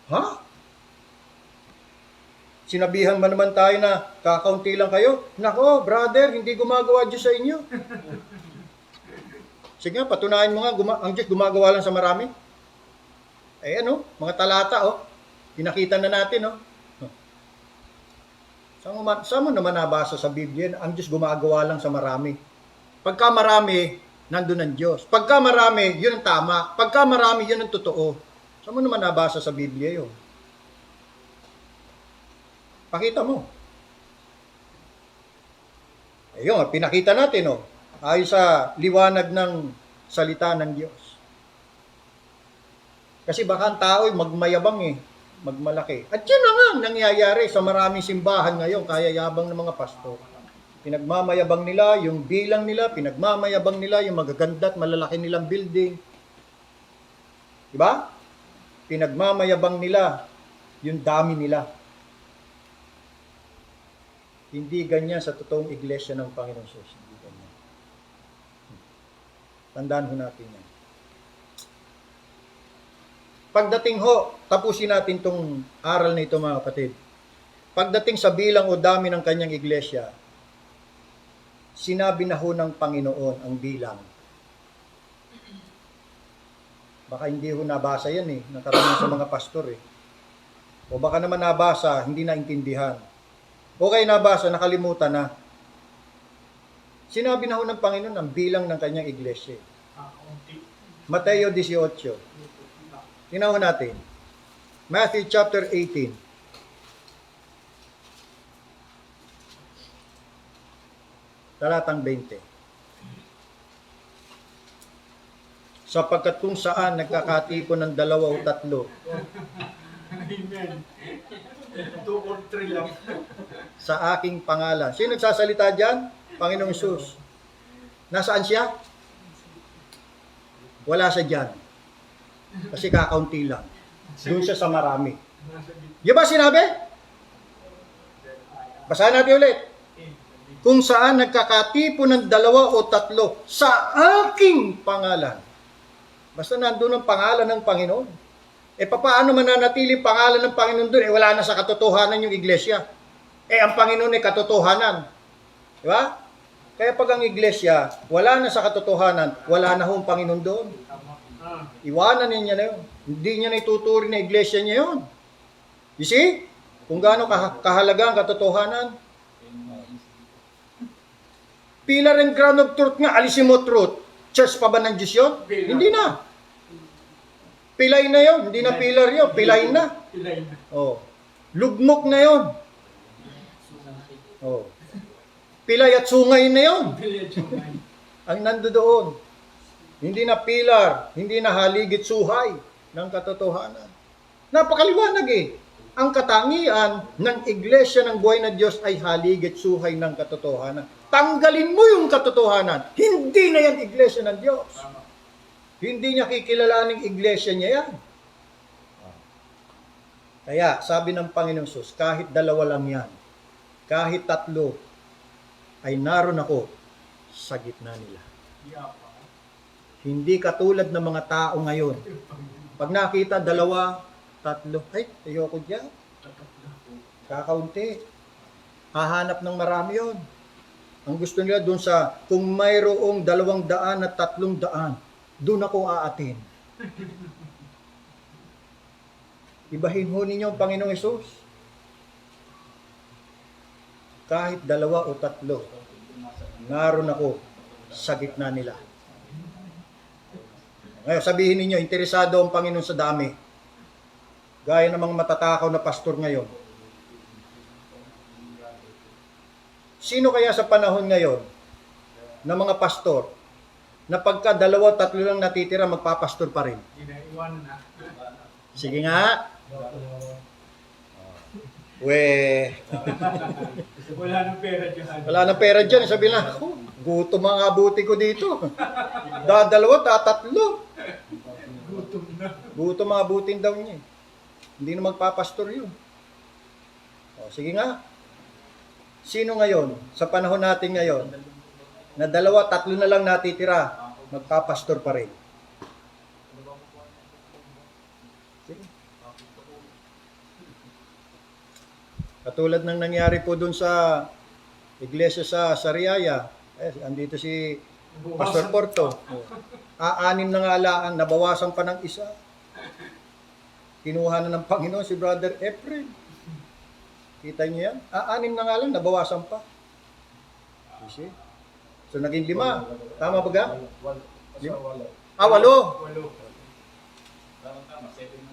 Ha? Sinabihan ba naman tayo na kakaunti lang kayo? Nako, brother, hindi gumagawa Diyos sa inyo. Sige nga, patunayan mo nga, ang Diyos gumagawa lang sa marami. Eh ano, mga talata, pinakita na natin, Saan mo naman nabasa sa Biblia na ang Diyos gumagawa lang sa marami? Pagka marami, nandun ang Diyos. Pagka marami, yun ang tama. Pagka marami, yun ang totoo. Saan mo naman nabasa sa Biblia yun? Pakita mo. Ayun, pinakita natin, ayon sa liwanag ng salita ng Diyos. Kasi baka ang tao magmayabang magmalaki. At yun na nga ang nangyayari sa maraming simbahan ngayon, kaya yabang ng mga pastor. Pinagmamayabang nila yung bilang nila, pinagmamayabang nila yung magaganda at malalaki nilang building. Diba? Pinagmamayabang nila yung dami nila. Hindi ganyan sa totoong iglesia ng Panginoon Jesus. Hindi ganyan. Tandaan ho natin yan. Pagdating tapusin natin itong aral na ito mga kapatid. Pagdating sa bilang o dami ng kanyang iglesia, sinabi na ho ng Panginoon ang bilang. Baka hindi ho nabasa yan nakaramihan sa mga pastor O baka naman nabasa, hindi naintindihan. O kaya nabasa, nakalimutan na. Sinabi na ho ng Panginoon ang bilang ng kanyang iglesia. Mateo 18. Tingnan natin. Matthew chapter 18. Talatang 20. Sapagkat kung saan nagkakatipon ng 2 o 3. Amen. 2 or 3 lang. Sa aking pangalan. Sino nagsasalita dyan? Panginoong Hesus. Nasaan siya? Wala siya dyan. Kasi kakaunti lang. Doon siya sa marami. Di ba sinabi? Basahin natin ulit. Kung saan nagkakatipo ng 2 o 3 sa aking pangalan. Basta nandun ang pangalan ng Panginoon. Paano mananatili pangalan ng Panginoon doon? Wala na sa katotohanan yung iglesia. Ang Panginoon ay katotohanan. Di ba? Kaya pag ang iglesia, wala na sa katotohanan, wala na hong Panginoon doon. Iwanan niya na yun. Hindi niya na ituturi na iglesia niya yun. You see? Kung gaano kahalaga ang katotohanan. Pillar and ground of truth nga, alisin mo truth. Church pa ba ng Diyos yun? Hindi na. Pilay na yun. Hindi na pillar yun. Pilay na. Lugmok na yun. Pilay at sungay na yun. Ang nandoon. Hindi na pilar, hindi na haligit suhay ng katotohanan. Napakaliwanag Ang katangian ng iglesia ng buhay na Diyos ay haligit suhay ng katotohanan. Tanggalin mo yung katotohanan. Hindi na yan iglesia ng Diyos. Hindi niya kikilalaning iglesia niya yan. Kaya, sabi ng Panginoong Sus, kahit 2 lang yan, kahit 3, ay naroon ako sa gitna nila. Hindi katulad ng mga tao ngayon. Pag nakita 2, 3, ay, ayoko dyan. Kakaunti. Hahanap ng marami yun. Ang gusto nila doon sa, kung mayroong 200 at 300, doon ako aatin. Ibahin ho ninyo ang Panginoong Hesus. Kahit 2 o 3, naroon ako sa gitna nila. Ngayon, sabihin ninyo, interesado ang Panginoon sa dami. Gaya ng mga matatakaw na pastor ngayon. Sino kaya sa panahon ngayon na mga pastor na pagka 2 o 3 lang natitira, magpapastor pa rin? Sige nga. Wala nang pera dyan. Wala nang pera dyan. Sabi lang, gutom ang abuti ko dito. 2, 3. Gutom ang abutin daw niya. Hindi na magpapastor yun. Sige nga. Sino ngayon, sa panahon natin ngayon, na 2, 3 na lang natitira, magpapastor pa rin? Sige. Katulad ng nangyari po dun sa iglesia sa Sariaya. Andito si Pastor Porto. Aanin na nga lang, nabawasan pa ng isa. Kinuha na ng Panginoon si Brother Efren. Kita niyo yan? Aanin na nga lang, nabawasan pa. You see? So naging 5. Tama ba ga? 5? 8. Tama, 7 na.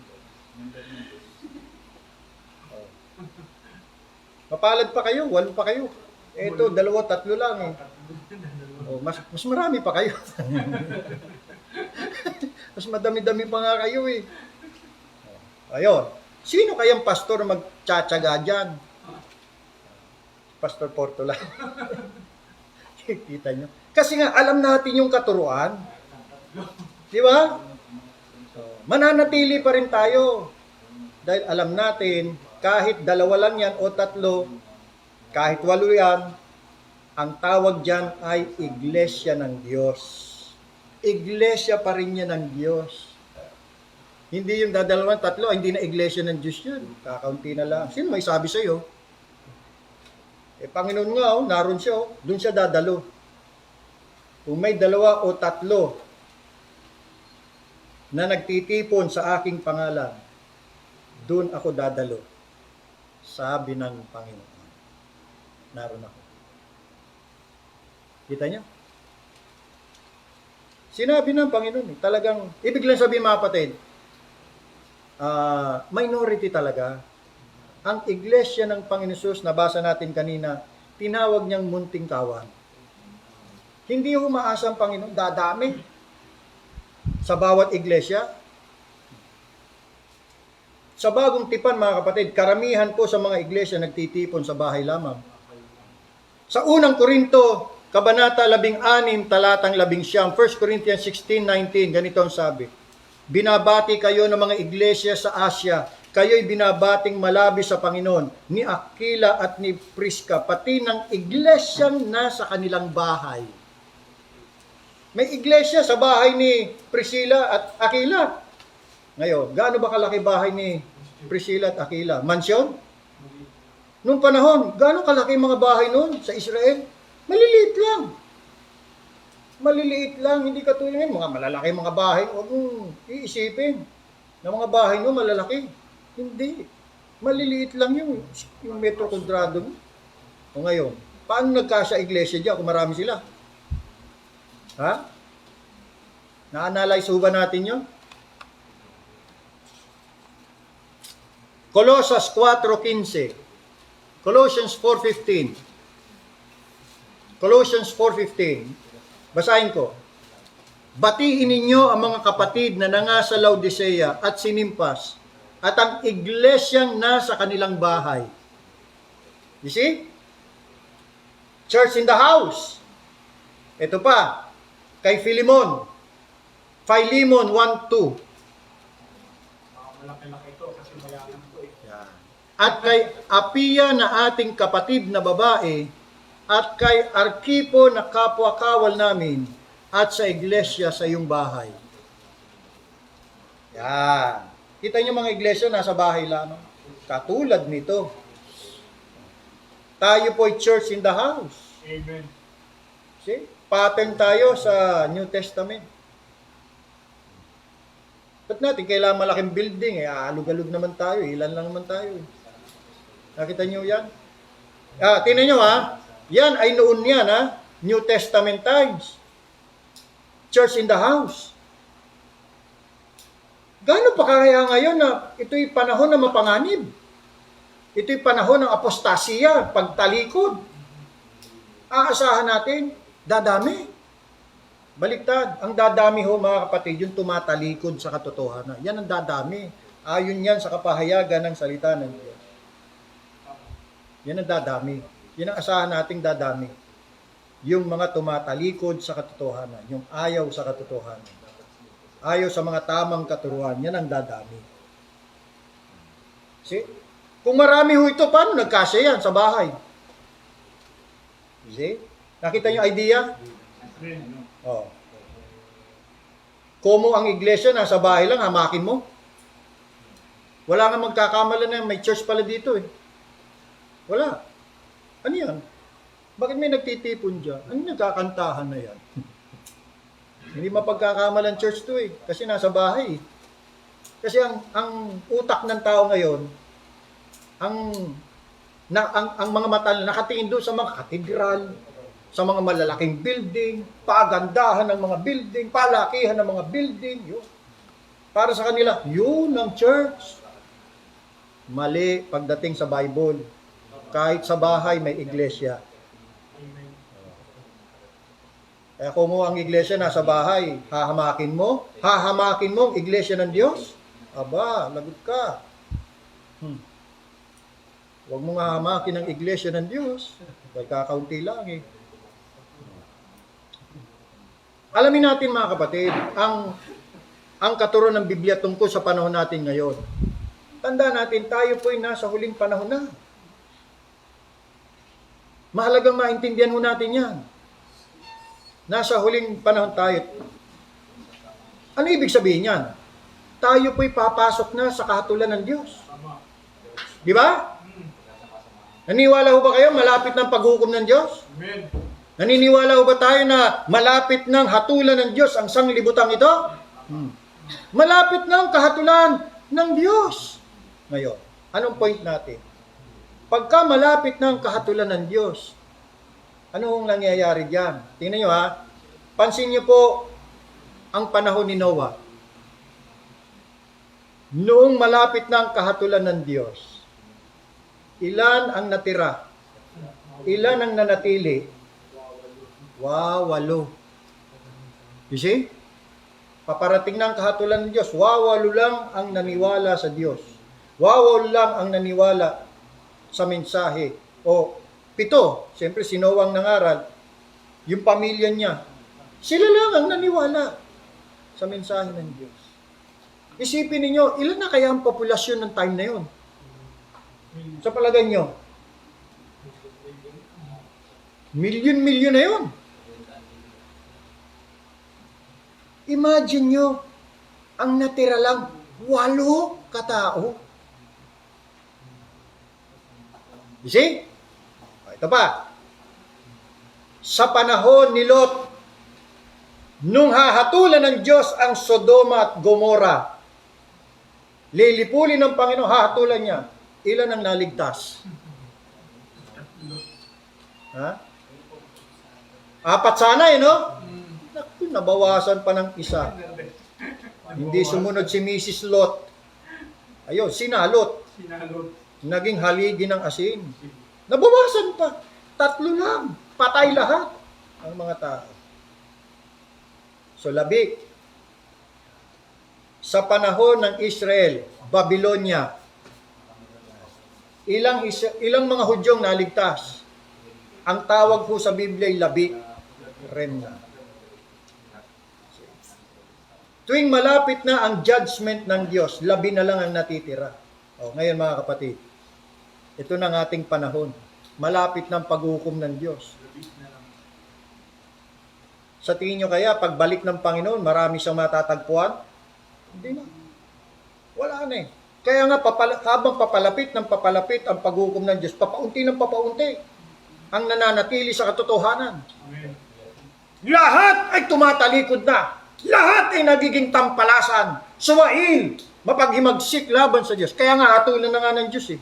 Mapalad pa kayo, 8 pa kayo. Ito, 2, 3 lang eh. Mas marami pa kayo. Mas madami-dami pa nga kayo eh. Ayun. Sino kayang pastor magtsatsaga dyan? Pastor Porto lang. Kita nyo. Kasi nga, alam natin yung katuruan. Di ba? Mananatili pa rin tayo. Dahil alam natin, kahit 2 lang yan o 3, kahit 8 yan, ang tawag dyan ay Iglesia ng Diyos. Iglesia pa rin yan ng Diyos. Hindi yung 2, 3, hindi na Iglesia ng Diyos yun. Kakaunti na lang. Sino may sabi sa'yo? Panginoon nga, naroon siya, doon siya dadalo. Kung may 2 o 3 na nagtitipon sa aking pangalan, doon ako dadalo. Sabi ng Panginoon. Naroon ako. Kita niyo? Sinabi ng Panginoon, talagang, ibig lang sabihin mga kapatid, minority talaga. Ang iglesia ng Panginoon Jesus, nabasa natin kanina, tinawag niyang munting kawan. Hindi umaasa ang Panginoon, dadami. Sa bawat iglesia. Sa bagong tipan mga kapatid, karamihan po sa mga iglesia nagtitipon sa bahay lamang. Sa unang Korinto, Kabanata 16, talatang 11, 1 Corinthians 16:19, ganito ang sabi. Binabati kayo ng mga iglesia sa Asia. Kayo'y binabating malabis sa Panginoon, ni Aquila at ni Prisca, pati ng iglesyang nasa kanilang bahay. May iglesia sa bahay ni Priscilla at Aquila. Ngayon, gaano ba kalaki bahay ni Priscilla at Aquila? Mansyon? Noong panahon, gaano kalaki mga bahay noon sa Israel? Maliliit lang. Maliliit lang, hindi katulad ngayon, mga malalaki mga bahay. Huwag mong iisipin na mga bahay noon malalaki. Hindi. Maliliit lang yung metro kwadrado mo. O ngayon, paano nagkasya iglesia dyan kung marami sila? Ha? Na-analyze ba natin yun? Colossus 4:15. Colossians 4:15. Colossians 4:15. Basahin ko. Batiin ninyo ang mga kapatid na nangasa Laodicea at Sinimpas at ang iglesyang nasa kanilang bahay. You see? Church in the house. Ito pa. Kay Philemon. Philemon 1:2. Malaki-laki ito kasi mayaman ito eh. At kay Apia na ating kapatid na babae, at kay Arkipo na kapwa-kawal namin, at sa iglesia sa iyong bahay. Yan. Kita niyo mga iglesia nasa bahay lamang. Katulad nito. Tayo po ay church in the house. Amen. See? Pattern tayo sa New Testament. Ba't natin kailangan malaking building? Alug-alug naman tayo. Ilan lang naman tayo. Nakita niyo yan? Tingnan niyo ha. Yan ay noon yan ha. New Testament times. Church in the house. Gano'n pa kaya ngayon na ito'y panahon na mapanganib? Ito'y panahon ng apostasiya, pagtalikod. Aasahan natin, dadami. Baliktad, ang dadami ho mga kapatid, yung tumatalikod sa katotohanan. Yan ang dadami. Ayon yan sa kapahayagan ng salita ng Diyos. Yan ang dadami. Yan ang asahan nating dadami. Yung mga tumatalikod sa katotohanan, yung ayaw sa katotohanan, ayaw sa mga tamang katuruan, yan ang dadami. See? Kung marami ho ito, paano nagkasya yan sa bahay? See? Nakita niyo idea? Oh. Komo ang iglesia, nasa bahay lang, hamakin mo. Wala nga magkakamala na may church pala dito eh. Wala. Ano yan? Bakit may nagtitipon dyan? Ano nagkakantahan na yan? Hindi mapagkakamalan church to eh. Kasi nasa bahay eh. Kasi ang utak ng tao ngayon, ang mga mata nakatingin doon sa mga katedral, sa mga malalaking building, pagandahan ng mga building, palakihan ng mga building. Yun. Para sa kanila, yun ang church. Mali pagdating sa Bible. Kahit sa bahay may iglesia. Kaya kung mo ang iglesia nasa bahay, hahamakin mo ang iglesia ng Diyos? Aba, lagot ka. Huwag mong hahamakin ang iglesia ng Diyos. Dahil kakaunti lang eh. Alamin natin mga kapatid, ang katuruan ng Biblia tungkol sa panahon natin ngayon. Tanda natin, tayo po'y nasa huling panahon na. Mahalagang maintindihan mo natin yan. Nasa huling panahon tayo. Ano ibig sabihin yan? Tayo po'y papasok na sa kahatulan ng Diyos. Di ba? Naniniwala ho ba kayo malapit ng paghukom ng Diyos? Amen. Naniniwala ho ba tayo na malapit ng hatulan ng Diyos ang sanglibutang ito? Malapit na ang kahatulan ng Diyos. Ngayon, anong point natin? Pagka malapit na ang kahatulan ng Diyos, anong nangyayari diyan? Tingnan nyo ha. Pansin nyo po ang panahon ni Noah. Noong malapit na ang kahatulan ng Diyos, ilan ang natira? Ilan ang nanatili? Wow, 8. You see? Paparating na ang kahatulan ng Diyos. Wow, 8 lang ang naniwala sa Diyos. Wow, 8 lang ang naniwala sa mensahe. O 7, siyempre si Noah ang nangaral, yung pamilya niya. Sila lang ang naniwala sa mensahe ng Diyos. Isipin ninyo, ilan na kaya ang populasyon ng time na yun? Sa palagay nyo? Milyon-milyon na yun. Imagine nyo, ang natira lang 8 katao. You see? Ito pa. Sa panahon ni Lot, nung hahatulan ng Diyos ang Sodoma at Gomora, lilipulin ng Panginoon, hahatulan niya. Ilan ang naligtas? Ha? 4 sana no? Naku, nabawasan pa ng isa. Hindi sumunod si Mrs. Lot. Ayun, sinalot. Naging haligi ng asin. Nabawasan pa. 3 lang. Patay lahat ang mga tao. So, labi. Sa panahon ng Israel, Babylonia, ilang mga Hudyong naligtas. Ang tawag po sa Biblia ay labi, remnant. Tuwing malapit na ang judgment ng Diyos, labi na lang ang natitira. O, ngayon mga kapatid, ito na ang ating panahon. Malapit ng paghukom ng Diyos. Sa tingin nyo kaya, pagbalik ng Panginoon, marami siyang matatagpuan? Hindi na. Wala na eh. Kaya nga, habang papalapit ang paghukom ng Diyos, papaunti ng papaunti ang nananatili sa katotohanan. Amen. Lahat ay tumatalikod na. Lahat ay nagiging tampalasan. Suwail, mapaghimagsik laban sa Diyos. Kaya nga, hatulan na nga ng Diyos eh.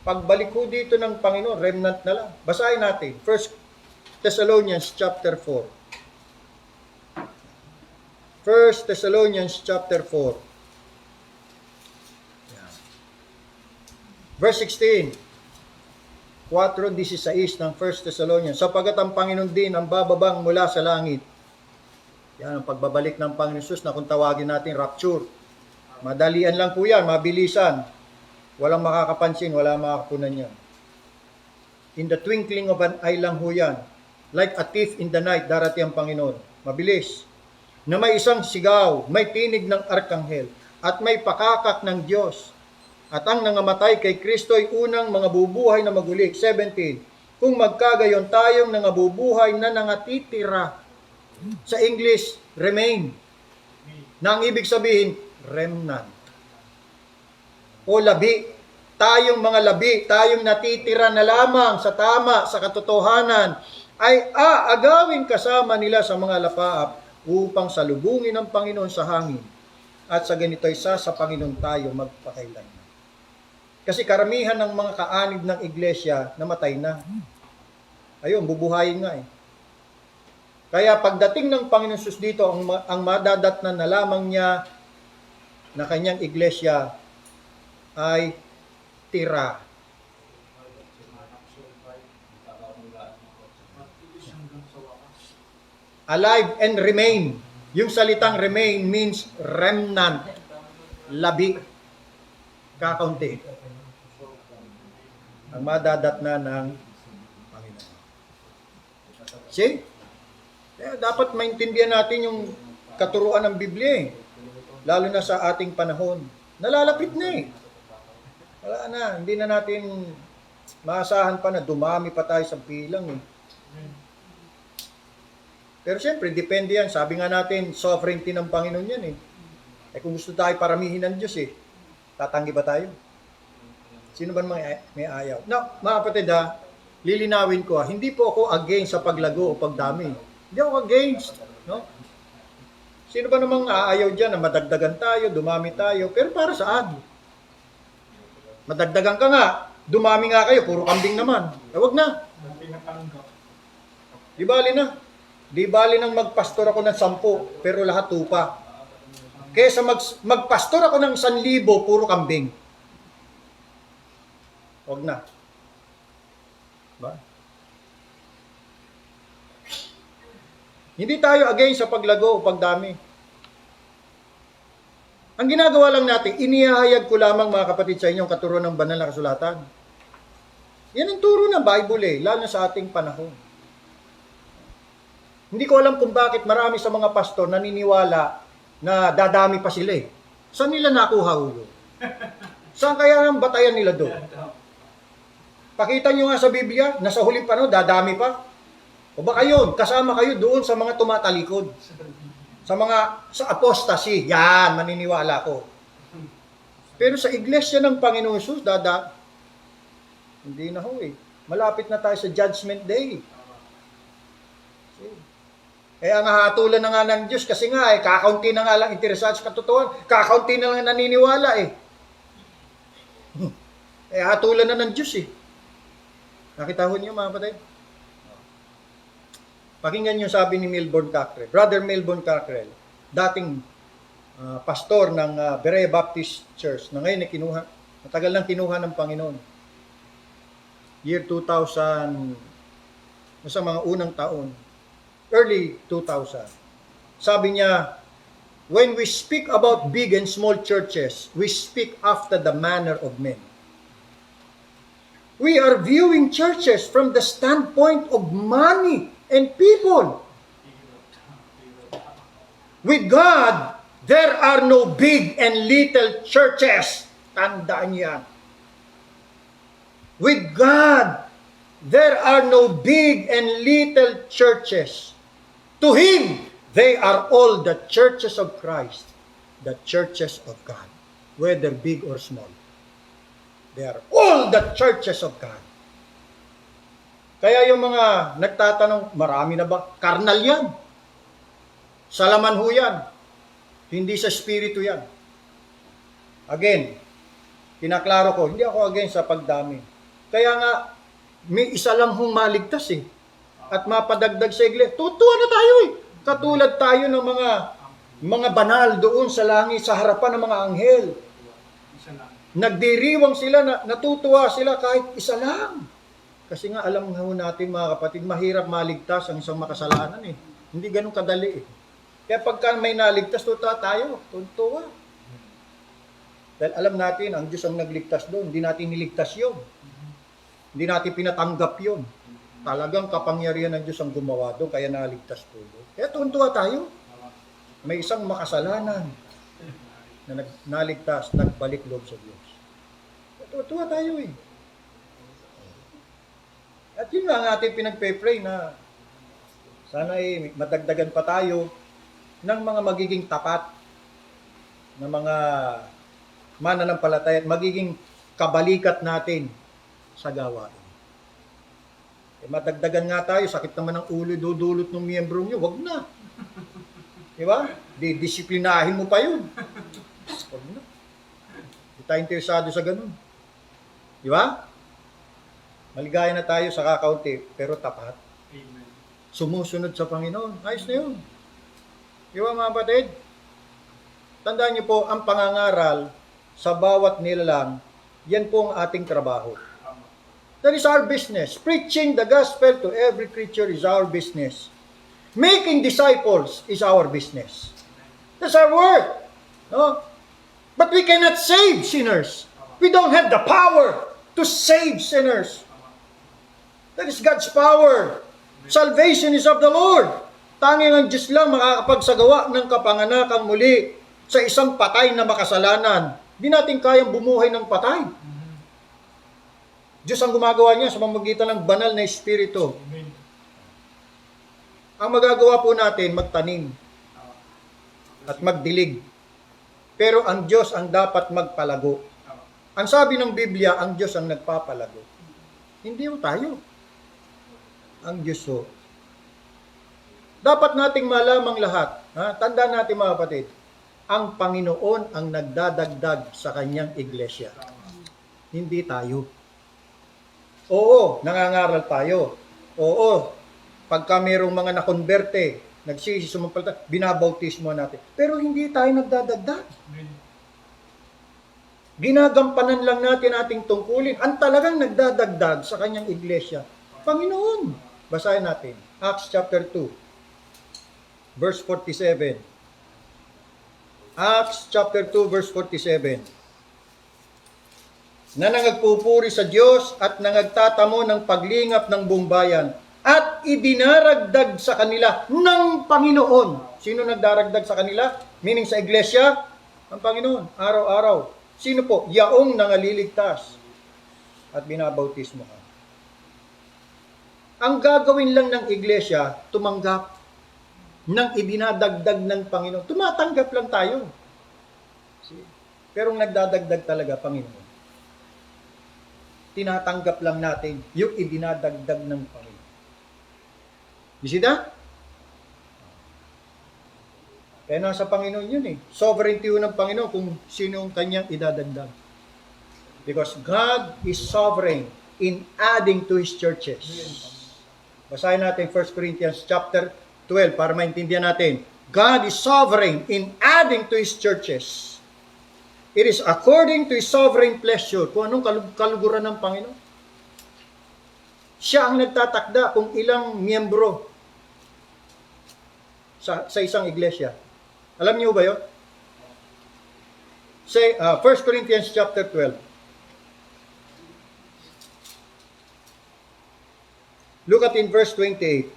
Pagbalik ko dito ng Panginoon, remnant na lang. Basahin natin. 1 Thessalonians chapter 4. 1 Thessalonians chapter 4. Verse 16. 4:16 ng 1 Thessalonians. Sapagat ang Panginoon din ang bababang mula sa langit. Yan ang pagbabalik ng Panginoon Jesus na kung tawagin natin rapture. Madalian lang po yan, mabilisan. Walang makakapansin, walang makakapunan yan. In the twinkling of an eye lang ho yan. Like a thief in the night, darating ang Panginoon. Mabilis. Na may isang sigaw, may tinig ng arkanghel, at may pakakak ng Diyos. At ang nangamatay kay Kristo ay unang mga bubuhay na maguli. 17. Kung magkagayon tayong nangabubuhay na nangatitira. Sa English, remain. Na ang ibig sabihin, remnant. O labi. tayong mga labi, tayong natitira na lamang sa tama, sa katotohanan, ay aagawin kasama nila sa mga lapaap upang salubungin ng Panginoon sa hangin. At sa ganito'y sa Panginoon tayo magpakailanman. Kasi karamihan ng mga kaanib ng iglesia namatay na. Ayun, bubuhayin nga eh. Kaya pagdating ng Panginoon Jesus dito, ang madadatnan na lamang niya na kanyang iglesia ay tira. Alive and remain. Yung salitang remain means remnant. Labi. Kakaunti. Ang madadatnan ng Panginoon. See? Kaya dapat maintindihan natin yung katuruan ng Biblia eh. Lalo na sa ating panahon. Nalalapit na eh. Wala na. Hindi na natin maasahan pa na dumami pa tayo sa bilang eh. Pero siyempre, depende yan. Sabi nga natin, sovereignty ng Panginoon yan eh. Eh kung gusto tayo paramihin ng Diyos eh, tatanggi ba tayo? Sino ba may ayaw? Now, mga kapatid ha, lilinawin ko ha, hindi po ako against sa paglago o pagdami. Hindi ako against. No? Sino ba namang aayaw dyan na madagdagan tayo, dumami tayo, pero para saan? Madagdagan ka nga, dumami nga kayo, puro kambing naman. Eh, wag na. Di bali na. Di bali nang magpastor ako ng 10, pero lahat tupa. Kaysa magpastor ako ng 1,000, puro kambing. Wag na. Ba? Hindi tayo against sa paglago o pagdami. Ang ginagawa lang natin, inihahayag ko lamang mga kapatid sa inyong katuruan ng banal na kasulatan. Yan ang turo ng Bible eh, lalo na sa ating panahon. Hindi ko alam kung bakit marami sa mga pastor naniniwala na dadami pa sila eh. Saan nila nakuha ulo? Saan kaya ang batayan nila doon? Pakita nyo nga sa Biblia, nasa huling panahon, dadami pa. O baka yun, kasama kayo doon sa mga tumatalikod. Sa apostasy. Yan, maniniwala ko. Pero sa iglesia ng Panginoon Jesus, hindi na ho eh. Malapit na tayo sa Judgment Day. Kaya nga hatulan na nga ng Diyos kasi nga kakaunti na nga lang interesado sa katotohanan. Kakaunti na lang naniniwala eh. Hatulan na ng Diyos eh. Nakita ho niyo mga kapatid? Pakinggan niyo sabi ni Milburn Cockrell. Brother Milburn Cockrell, dating pastor ng Berea Baptist Church na ngayon matagal nang kinuha ng Panginoon. Year 2000, sa mga unang taon. Early 2000. Sabi niya, when we speak about big and small churches, we speak after the manner of men. We are viewing churches from the standpoint of money and people. With God, there are no big and little churches. Tandaan niya. With God, there are no big and little churches. To Him, they are all the churches of Christ, the churches of God, whether big or small. They are all the churches of God. Kaya yung mga nagtatanong, marami na ba? Karnal yan. Salaman ho yan. Hindi sa spirito yan. Again, kinaklaro ko, hindi ako against sa pagdami. Kaya nga, may isa lang hong maligtas eh. At mapadagdag sa iglesia. Tutuwa na tayo eh. Katulad tayo ng mga banal doon sa langit, sa harapan ng mga anghel. Nagdiriwang sila, natutuwa sila kahit isa lang. Kasi nga alam nga natin mga kapatid, mahirap maligtas ang isang makasalanan eh. Hindi ganun kadali eh. Kaya pagka may naligtas, tutuwa tayo. Tutuwa. Dahil alam natin, ang Diyos ang nagligtas doon. Hindi natin niligtas yun. Hindi natin pinatanggap yun. Talagang kapangyarihan ng Diyos ang gumawa doon, kaya naligtas po doon. Kaya tuwa tayo. May isang makasalanan na naligtas, nagbalik loob sa Diyos. Tuwa tayo eh. At yun nga ang ating pinagpe-pray na sana madagdagan pa tayo ng mga magiging tapat na mga mananampalataya at magiging kabalikat natin sa gawain. Madagdagan nga tayo, sakit naman ng ulo, dudulot ng miyembro nyo, wag na. Di ba? Disiplinahin mo pa yun. Wag na. Hindi tayo interesado sa ganun. Di ba? Maligaya na tayo sa kakaunti, pero tapat. Amen. Sumusunod sa Panginoon. Ayos na yun. Di ba mga kapatid? Tandaan niyo po, ang pangangaral sa bawat nilalang, yan po ang ating trabaho. That is our business. Preaching the gospel to every creature is our business. Making disciples is our business. That's our work. No? But we cannot save sinners. We don't have the power to save sinners. That is God's power. Salvation is of the Lord. Tanging ang Diyos lang makakapagsagawa ng kapanganakang muli sa isang patay na makasalanan. Hindi natin kayang bumuhay ng patay. Diyos ang gumagawa niya sa pamamagitan ng banal na Espiritu. Amen. Ang magagawa po natin, magtanim at magdilig. Pero ang Diyos ang dapat magpalago. Ang sabi ng Biblia, ang Diyos ang nagpapalago. Hindi ho tayo. Ang Diyos ho. Dapat nating malamang lahat. Tandaan natin mga kapatid, ang Panginoon ang nagdadagdag sa kanyang iglesia. Hindi tayo. Oo, nangangaral tayo. Oo, pagka mayroong mga nakonberte, nagsisi, sumampalata, binabautismo natin. Pero hindi tayo nagdadagdag. Amen. Ginagampanan lang natin ating tungkulin. Ang talagang nagdadagdag sa kanyang iglesia, Panginoon. Basahin natin. Acts chapter 2, verse 47. Acts chapter 2, verse 47. Na nangagpupuri sa Diyos at nangagtatamo ng paglingap ng buong bayan at idinaragdag sa kanila ng Panginoon. Sino nagdaragdag sa kanila? Meaning sa iglesia? Ang Panginoon. Araw-araw. Sino po? Yaong nangaliligtas at binabautismo ka. Ang gagawin lang ng iglesia, tumanggap ng idinadagdag ng Panginoon. Tumatanggap lang tayo. Pero nagdadagdag talaga, Panginoon. Tinatanggap lang natin yung idinadagdag ng Panginoon. You see that? Kaya nasa Panginoon yun eh. Sovereignty yun ng Panginoon kung sino yung kanyang idadagdag. Because God is sovereign in adding to His churches. Basahin natin 1 Corinthians chapter 12 para maintindihan natin. God is sovereign in adding to His churches. It is according to His sovereign pleasure. Kung anong kaluguran ng Panginoon. Siya ang nagtatakda kung ilang miyembro sa isang iglesia. Alam niyo ba yun? Say, 1 Corinthians chapter 12. Look at in verse 28.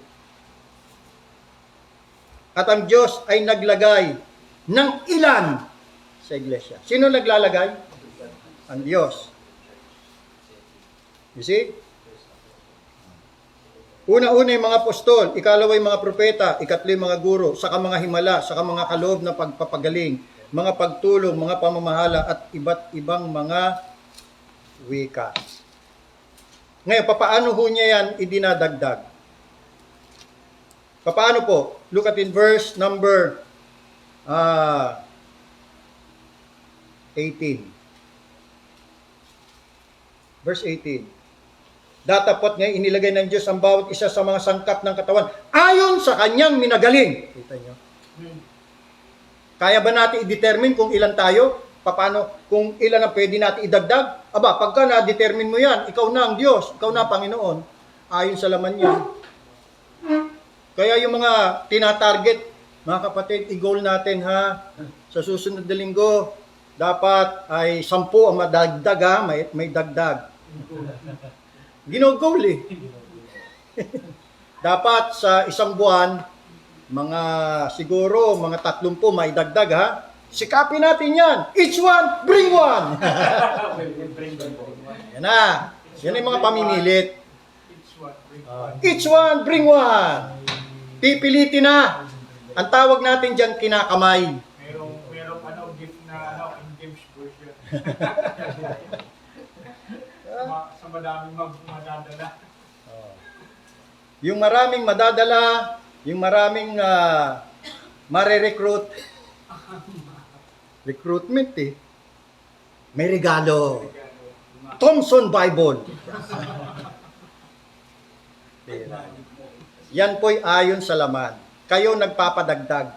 At ang Diyos ay naglagay ng ilan sa iglesia. Sino naglalagay? Ang Diyos. You see? Una-una yung mga apostol, ikalawa yung mga propeta, ikatlo yung mga guro, saka mga himala, saka mga kaloob na pagpapagaling, mga pagtulong, mga pamamahala, at iba't ibang mga wika. Ngayon, papaano ho niya yan idinadagdag? Papaano po? Look at in verse number 18. Verse 18. Datapot niya inilagay ng Diyos ang bawat isa sa mga sangkap ng katawan ayon sa kanyang minagaling. Kita niyo? Kaya ba natin i-determine kung ilan tayo? Paano kung ilan ang pwede natin idagdag? Aba, pagka na-determine mo yan, ikaw na ang Diyos, ikaw na ang Panginoon, ayon sa laman niya. Kaya yung mga tinatarget, mga kapatid, i-goal natin ha, sa susunod na linggo, dapat ay 10 ang madagdag ha, may dagdag. Ginogol eh. Dapat sa isang buwan, siguro mga 30 may dagdag ha. Sikapin natin yan. Each one, bring one. Yan na. Yan yung mga pamimilit. Each one, bring one. Pipilitin na. Ang tawag natin dyan, kinakamay. Merong gift na in games version. Sa madaming madadala. Oh. Yung maraming madadala, yung maraming mare-recruit. Recruitment eh. May regalo. Thompson Bible. Yan po'y ayon sa laman. Kayo nagpapadagdag.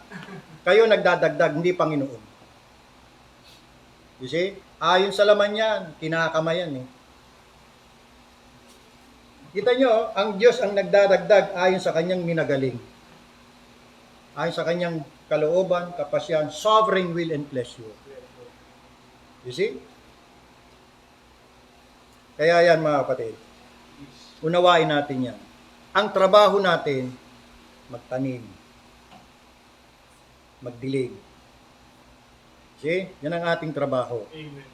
Kayo nagdadagdag, hindi Panginoon. You see? Ayon sa laman yan. Kinakamayan eh. Kita nyo, ang Diyos ang nagdadagdag ayon sa kanyang minagaling. Ayon sa kanyang kalooban, kapasyan, sovereign will and pleasure. You see? Kaya yan mga kapatid. Unawain natin yan. Ang trabaho natin, magtanim. Magdilig. See? Yan ang ating trabaho. Amen.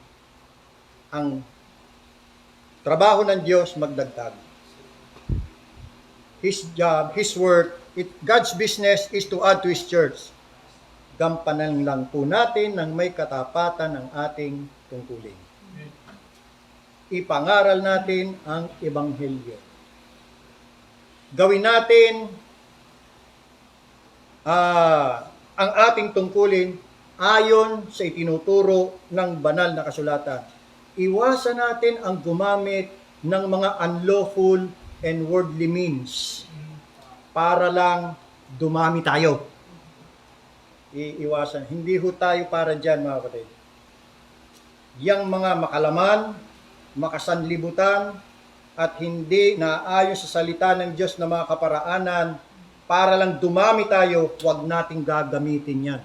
Ang trabaho ng Diyos, magdagdag. His job, His work, God's business is to add to His church. Gampanan lang po natin ng may katapatan ang ating tungkulin. Ipangaral natin ang Ebanghelyo. Gawin natin ang ating tungkulin ayon sa itinuturo ng banal na kasulatan. Iwasan natin ang gumamit ng mga unlawful and worldly means para lang dumami tayo. Iiwasan. Hindi ho tayo para dyan, mga kapatid. Yang mga makalaman, makasanlibutan, at hindi naaayon sa salita ng Diyos na mga kaparaanan para lang dumami tayo, huwag nating gagamitin yan.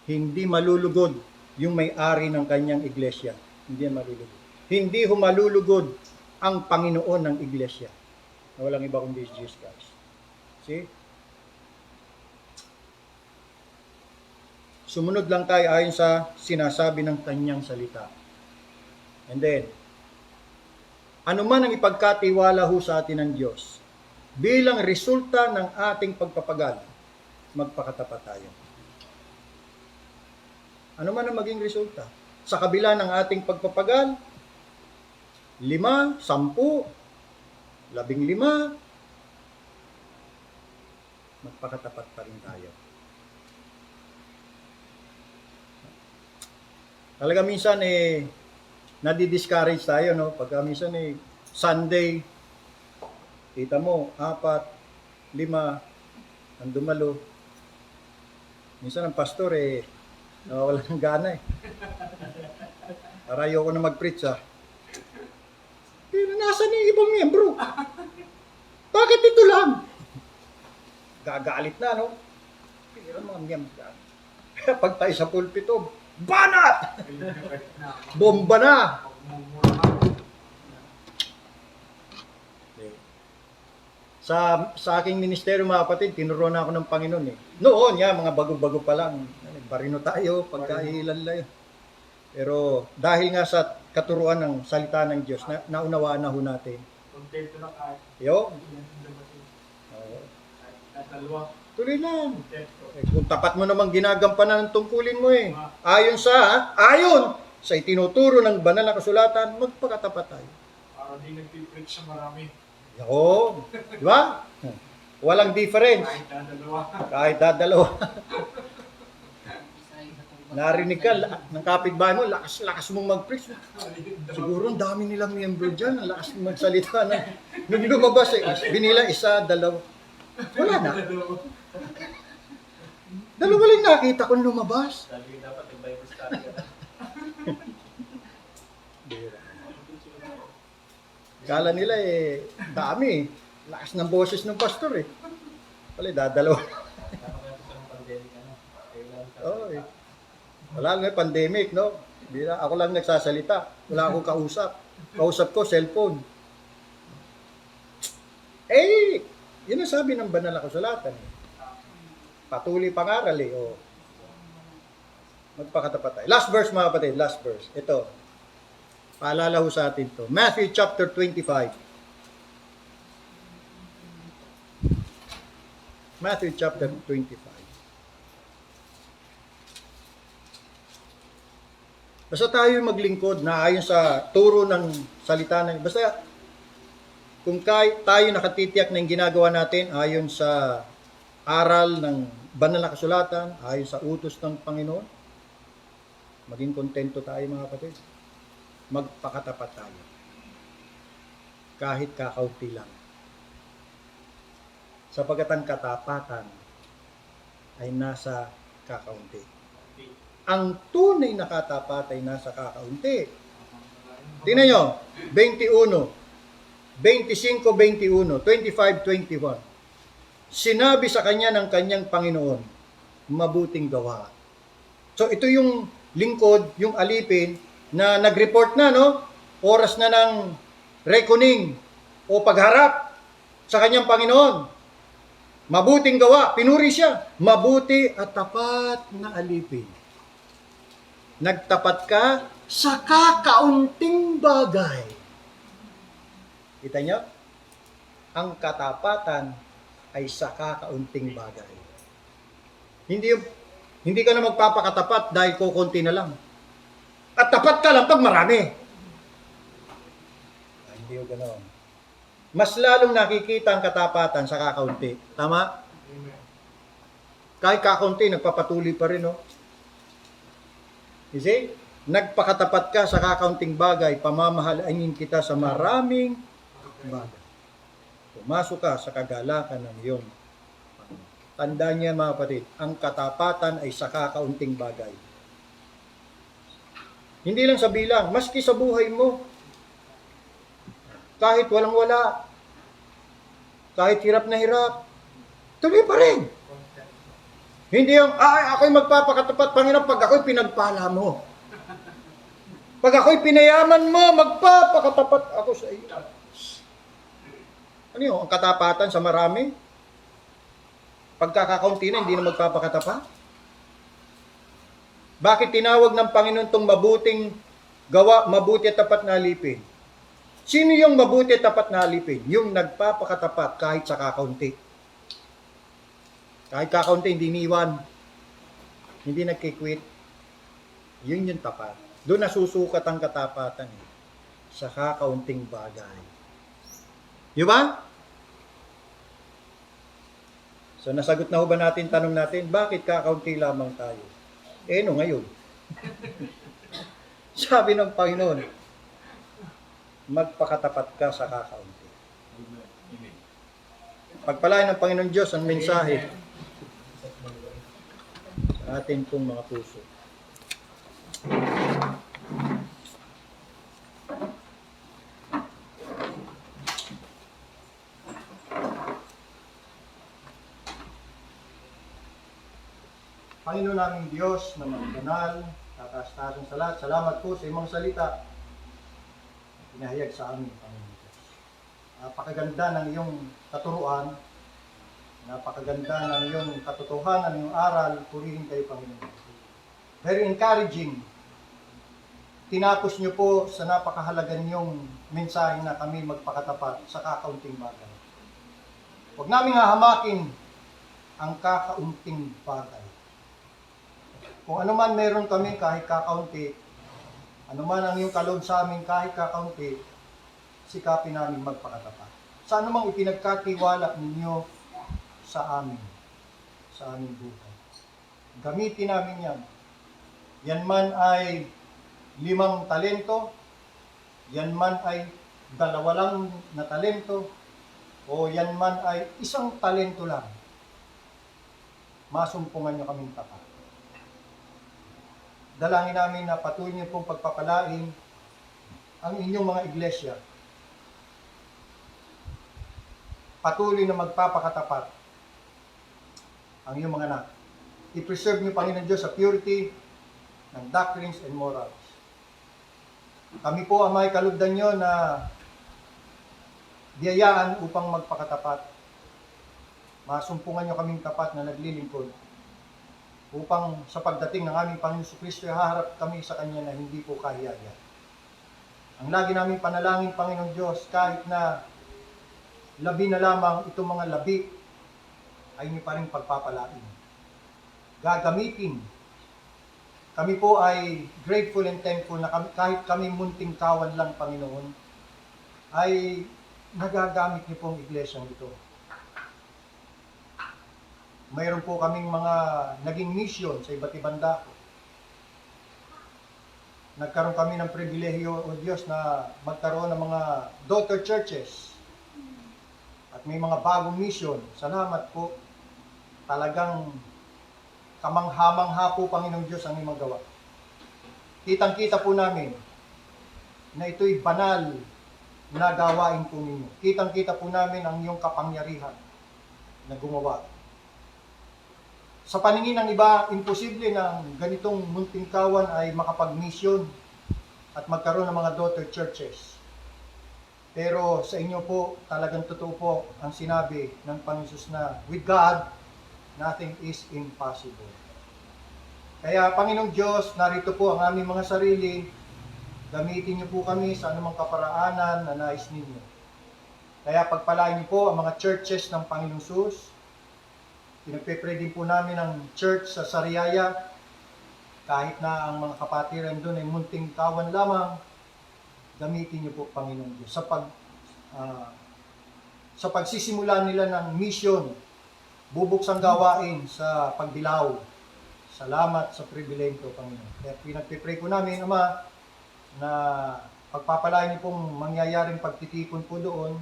Hindi malulugod yung may-ari ng kanyang iglesia. Hindi yan malulugod. Hindi ho malulugod ang Panginoon ng iglesia. Na walang iba kundi Jesus Christ. See? Sumunod lang tayo ayon sa sinasabi ng kanyang salita. And then, ano man ang ipagkatiwala ho sa atin ng Diyos, bilang resulta ng ating pagpapagal, magpakatapat tayo. Ano man ang maging resulta? Sa kabila ng ating pagpapagal, 5, 10, 15, magpakatapat pa rin tayo. Talaga minsan nadi-discourage tayo, no? Pagka minsan Sunday, kita mo, 4, 5, ang dumalo. Minsan ang pastor nawawala ng gana Para ayoko na mag-preach Pero nasan yung ibang miyembro? Bakit ito lang? Gagalit na, no? Pero mga miyembro. Pag tayo sa pulpito, banat! Bomba na! Sa aking ministeryo, mga kapatid, tinuruan na ako ng Panginoon Noon, mga bago-bago pa lang. Barino tayo, pagkailan lang. Pero dahil nga sa katuruan ng salita ng Diyos, naunawaan na ho natin. Kontento na kahit. Yo. Kahit dalawa. Tuloy lang. Kontento. Kung tapat mo namang ginagampanan ng tungkulin mo Ayon sa itinuturo ng banal na kasulatan, magpakatapat tayo. Para di nagpipreach sa marami. Oo. Di ba? Walang difference. Kahit dadalawa. Narinig ka ng kapitbahay mo, lakas mong mag-preach. Siguro ang dami nilang miyembro dyan, ang lakas mong magsalita na. Nung lumabas binila 1, 2. Wala na. Dalawa lang nakita kong lumabas. Sabi dapat yung Bible study ka na. Kala nila dami Lakas ng boses ng pastor Pala dadalawa. Oo Wala lang pandemic, no? Ako lang nagsasalita. Wala akong kausap. Kausap ko, cellphone. Yun ang sabi ng banal na kasulatan. Patuloy pangaral Magpakatapat tayo. Last verse mga kapatid, last verse. Ito. Paalala ho sa atin to. Matthew chapter 25. Matthew chapter 25. Basta tayo maglingkod na ayon sa turo ng salita ng basta kung tayo nakatitiyak na yung ginagawa natin ayon sa aral ng banal na kasulatan, ayon sa utos ng Panginoon, maging kontento tayo mga kapatid. Magpakatapat tayo. Kahit kakaunti lang. Sapagkat ang katapatan ay nasa kakaunti. Ang tunay na katapat ay nasa kakaunti. Tingnan nyo, 21, 25, 21, 25, 21. Sinabi sa kanya ng kanyang Panginoon, mabuting gawa. So ito yung lingkod, yung alipin, na nag-report na, no? Oras na ng reckoning o pagharap sa kanyang Panginoon. Mabuting gawa, pinuri siya. Mabuti at tapat na alipin. Nagtapat ka sa kakaunting bagay. Kita nyo? Ang katapatan ay sa kakaunting bagay. Hindi ka na magpapakatapat dahil kukunti na lang. At tapat ka lang pag marami. Ay, hindi yung ganoon. Mas lalong nakikita ang katapatan sa kakaunti. Tama? Kahit kakaunti, nagpapatuloy pa rin, no? You see? Nagpakatapat ka sa kakaunting bagay, pamamahalain kita sa maraming bagay. Pumasok ka sa kagalakan ng iyong Panginoon. Tandaan niya mga kapatid, ang katapatan ay sa kakaunting bagay. Hindi lang sa bilang, maski sa buhay mo. Kahit walang-wala, kahit hirap na hirap, tuloy pa rin. Hindi yung, ako'y magpapakatapat, Panginoon, pag ako'y pinagpala mo. Pag ako'y pinayaman mo, magpapakatapat ako sa iyo. Ano yun? Ang katapatan sa marami? Pagkakakaunti na, hindi na magpapakatapat? Bakit tinawag ng Panginoon itong mabuting gawa, mabuti at tapat na alipin? Sino yung mabuti at tapat na alipin? Yung nagpapakatapat kahit sa kakaunti. Kahit kakaunti, hindi niiwan. Hindi nagkikwit. Yun yung tapat. Doon nasusukat ang katapatan. Sa kakaunting bagay. Di ba? So, nasagot na ho ba natin, tanong natin, bakit kakaunti lamang tayo? No, ngayon. Sabi ng Panginoon, magpakatapat ka sa kakaunti. Pagpalain ng Panginoon Diyos ang mensahe sa atin pong mga puso. Panginoon naming Diyos na magbanal, tataas-taasan sa lahat. Salamat po sa imong salita. Pinahayag sa amin, Panginoon Diyos. Napakaganda ng iyong katuruan. Napakaganda ng iyong katotohanan, ng iyong aral. Purihin kayo, Panginoon. Very encouraging. Tinapos niyo po sa napakahalaga niyong mensahe na kami magpakatapat sa kakaunting bagay. Huwag namin hahamakin ang kakaunting bagay. Kung ano man meron kami kahit kakaunti, ano man ang iyong kaloob sa amin kahit kakaunti, sikapin namin magpakatapat. Sa anumang ipinagkatiwala ninyo sa amin, sa aming buhay. Gamitin namin yan. Yan man ay 5 talento, yan man ay 2 lang na talento, o yan man ay 1 talento lang. Masumpungan nyo kaming tapat. Dalangin namin na patuloy niyo pong pagpapalain ang inyong mga iglesia. Patuloy na magpapakatapat ang inyong mga anak. I-preserve niyo, Panginoon Diyos, sa purity ng doctrines and morals. Kami po ang may kalugdan niyo na biyayaan upang magpakatapat. Masumpungan niyo kaming tapat na naglilingkod upang sa pagdating ng aming Panginoon Kristo, haharap kami sa Kanya na hindi po kahiyaya. Ang lagi namin panalangin, Panginoong Diyos, kahit na labi na lamang itong mga labi, ay niyo pa rin pagpapalain. Gagamitin kami po ay grateful and thankful na kahit kami munting kawan lang, Panginoon, ay nagagamit niyo pong iglesia ito. Mayroon po kaming mga naging mission sa iba't ibang dako. Nagkaroon kami ng pribilehiyo, O Diyos, na magkaroon ng mga daughter churches. At may mga bagong mission. Salamat po. Talagang kamangha-mangha po, Panginoong Diyos, ang iyong magawa. Kitang-kita po namin na ito'y banal na gawain po ninyo. Kitang-kita po namin ang iyong kapangyarihan na gumawa. Sa paningin ng iba, imposible na ganitong munting kawan ay makapag-mission at magkaroon ng mga daughter churches. Pero sa inyo po, talagang totoo po ang sinabi ng Panginoon Jesus na with God, nothing is impossible. Kaya Panginoong Diyos, narito po ang aming mga sarili. Gamitin niyo po kami sa anumang kaparaanan na nais ninyo. Kaya pagpalain niyo po ang mga churches ng Panginoong Jesus. Pinagpe-pray din po namin ang church sa Sariaya. Kahit na ang mga kapatiran doon ay munting kawan lamang, gamitin niyo po, Panginoong Diyos. Sa pagsisimula nila ng mission, bubuksang gawain sa pagdilaw. Salamat sa pribilehyo, Panginoon. Kaya pinagpe-pray po namin, Ama, na pagpapalain niyo pong mangyayaring pagtitipon po doon.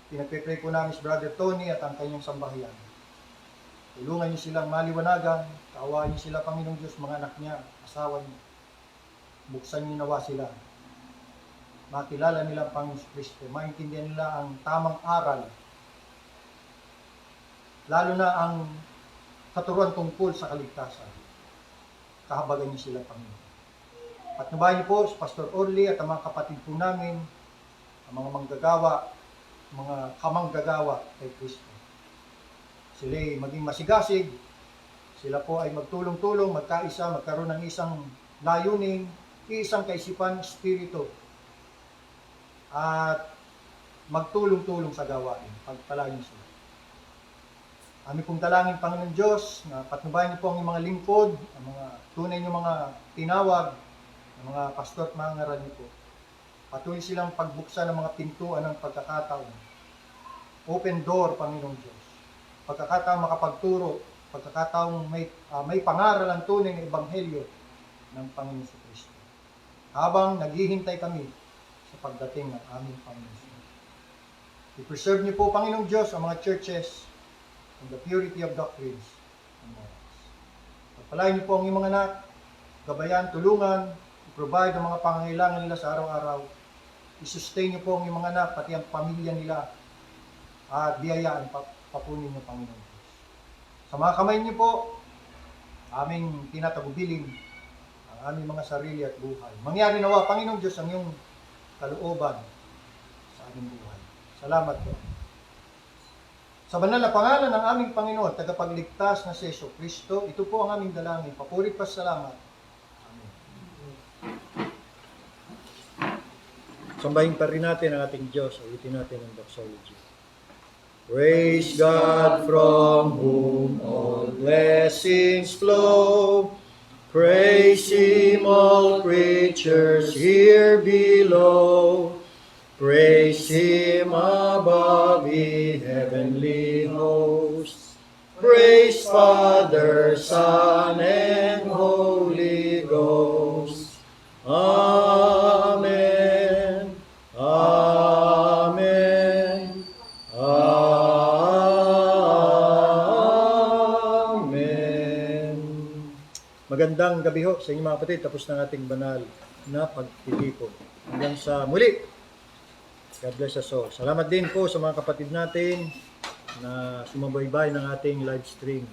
Pinagpe-pray po namin si Brother Tony at ang kanyang sambahayan. Tulungan niyo silang maliwanagan, kaawaan niyo sila, Panginoong Diyos, mga anak niya, asawa niya. Buksan niyo nawa sila. Makilala nila ang Panginoon Kristo. Maintindihan nila ang tamang aral. Lalo na ang katuruan tungkol sa kaligtasan. Kahabagan niyo sila, Panginoon. Patnubayan niyo po si Pastor Orly at ang mga kapatid po namin, ang mga manggagawa, mga kamanggagawa kay Kristo. Sila ay maging masigasig, sila po ay magtulong-tulong, magkaisa, magkaroon ng isang layunin, isang kaisipan, espiritu, at magtulong-tulong sa gawain. Pagpalain niyo sila. Amin pong dalangin, Panginoon Diyos, na patnubayan niyo po ang mga lingkod, ang mga tunay niyo mga tinawag, ang mga pastor at mga ngaral niyo po. Patuloy silang pagbuksan ng mga pintuan ng pagkakataon. Open door, Panginoong Diyos. Pagkakataong makapagturo, pagkakataong may pangaral ang tunay na ebanghelyo ng Panginoon sa Kristo. Habang naghihintay kami sa pagdating ng aming Panginoon. I-preserve niyo po, Panginoong Diyos, ang mga churches in the purity of doctrines and morals. Pagpalain niyo po ang inyong mga anak, gabayan, tulungan, i-provide ang mga pangangailangan nila sa araw-araw. I-sustain niyo po ang inyong mga anak, pati ang pamilya nila, at biyayaan papunin niyo, Panginoon Diyos. Sa mga kamay niyo po, aming tinatagubilin ang aming mga sarili at buhay. Mangyari nawa, Panginoon Diyos, ang iyong kalooban sa aming buhay. Salamat po. Sa banal na pangalan ng aming Panginoon, tagapagligtas na si Yesu Kristo, ito po ang aming dalangin. Papuri pa salamat. Amen. Sambahin pa rin natin ang ating Diyos. Ulitin natin ang doxology. Praise God from whom all blessings flow. Praise Him, all creatures here below. Praise Him above, ye heavenly hosts. Praise Father, Son, and Holy Ghost. Amen. Amen. Amen. Magandang gabi ho sa inyo mga kapatid. Tapos na ating banal na pagtitipon. Hanggang sa muli. God bless us all. Salamat din po sa mga kapatid natin na sumabaybay ng ating live stream.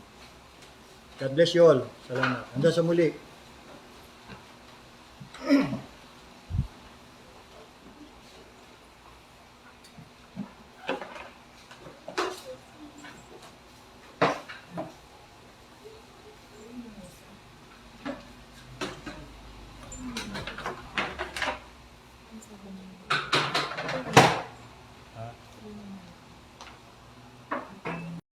God bless you all. Salamat. Hanggang sa muli.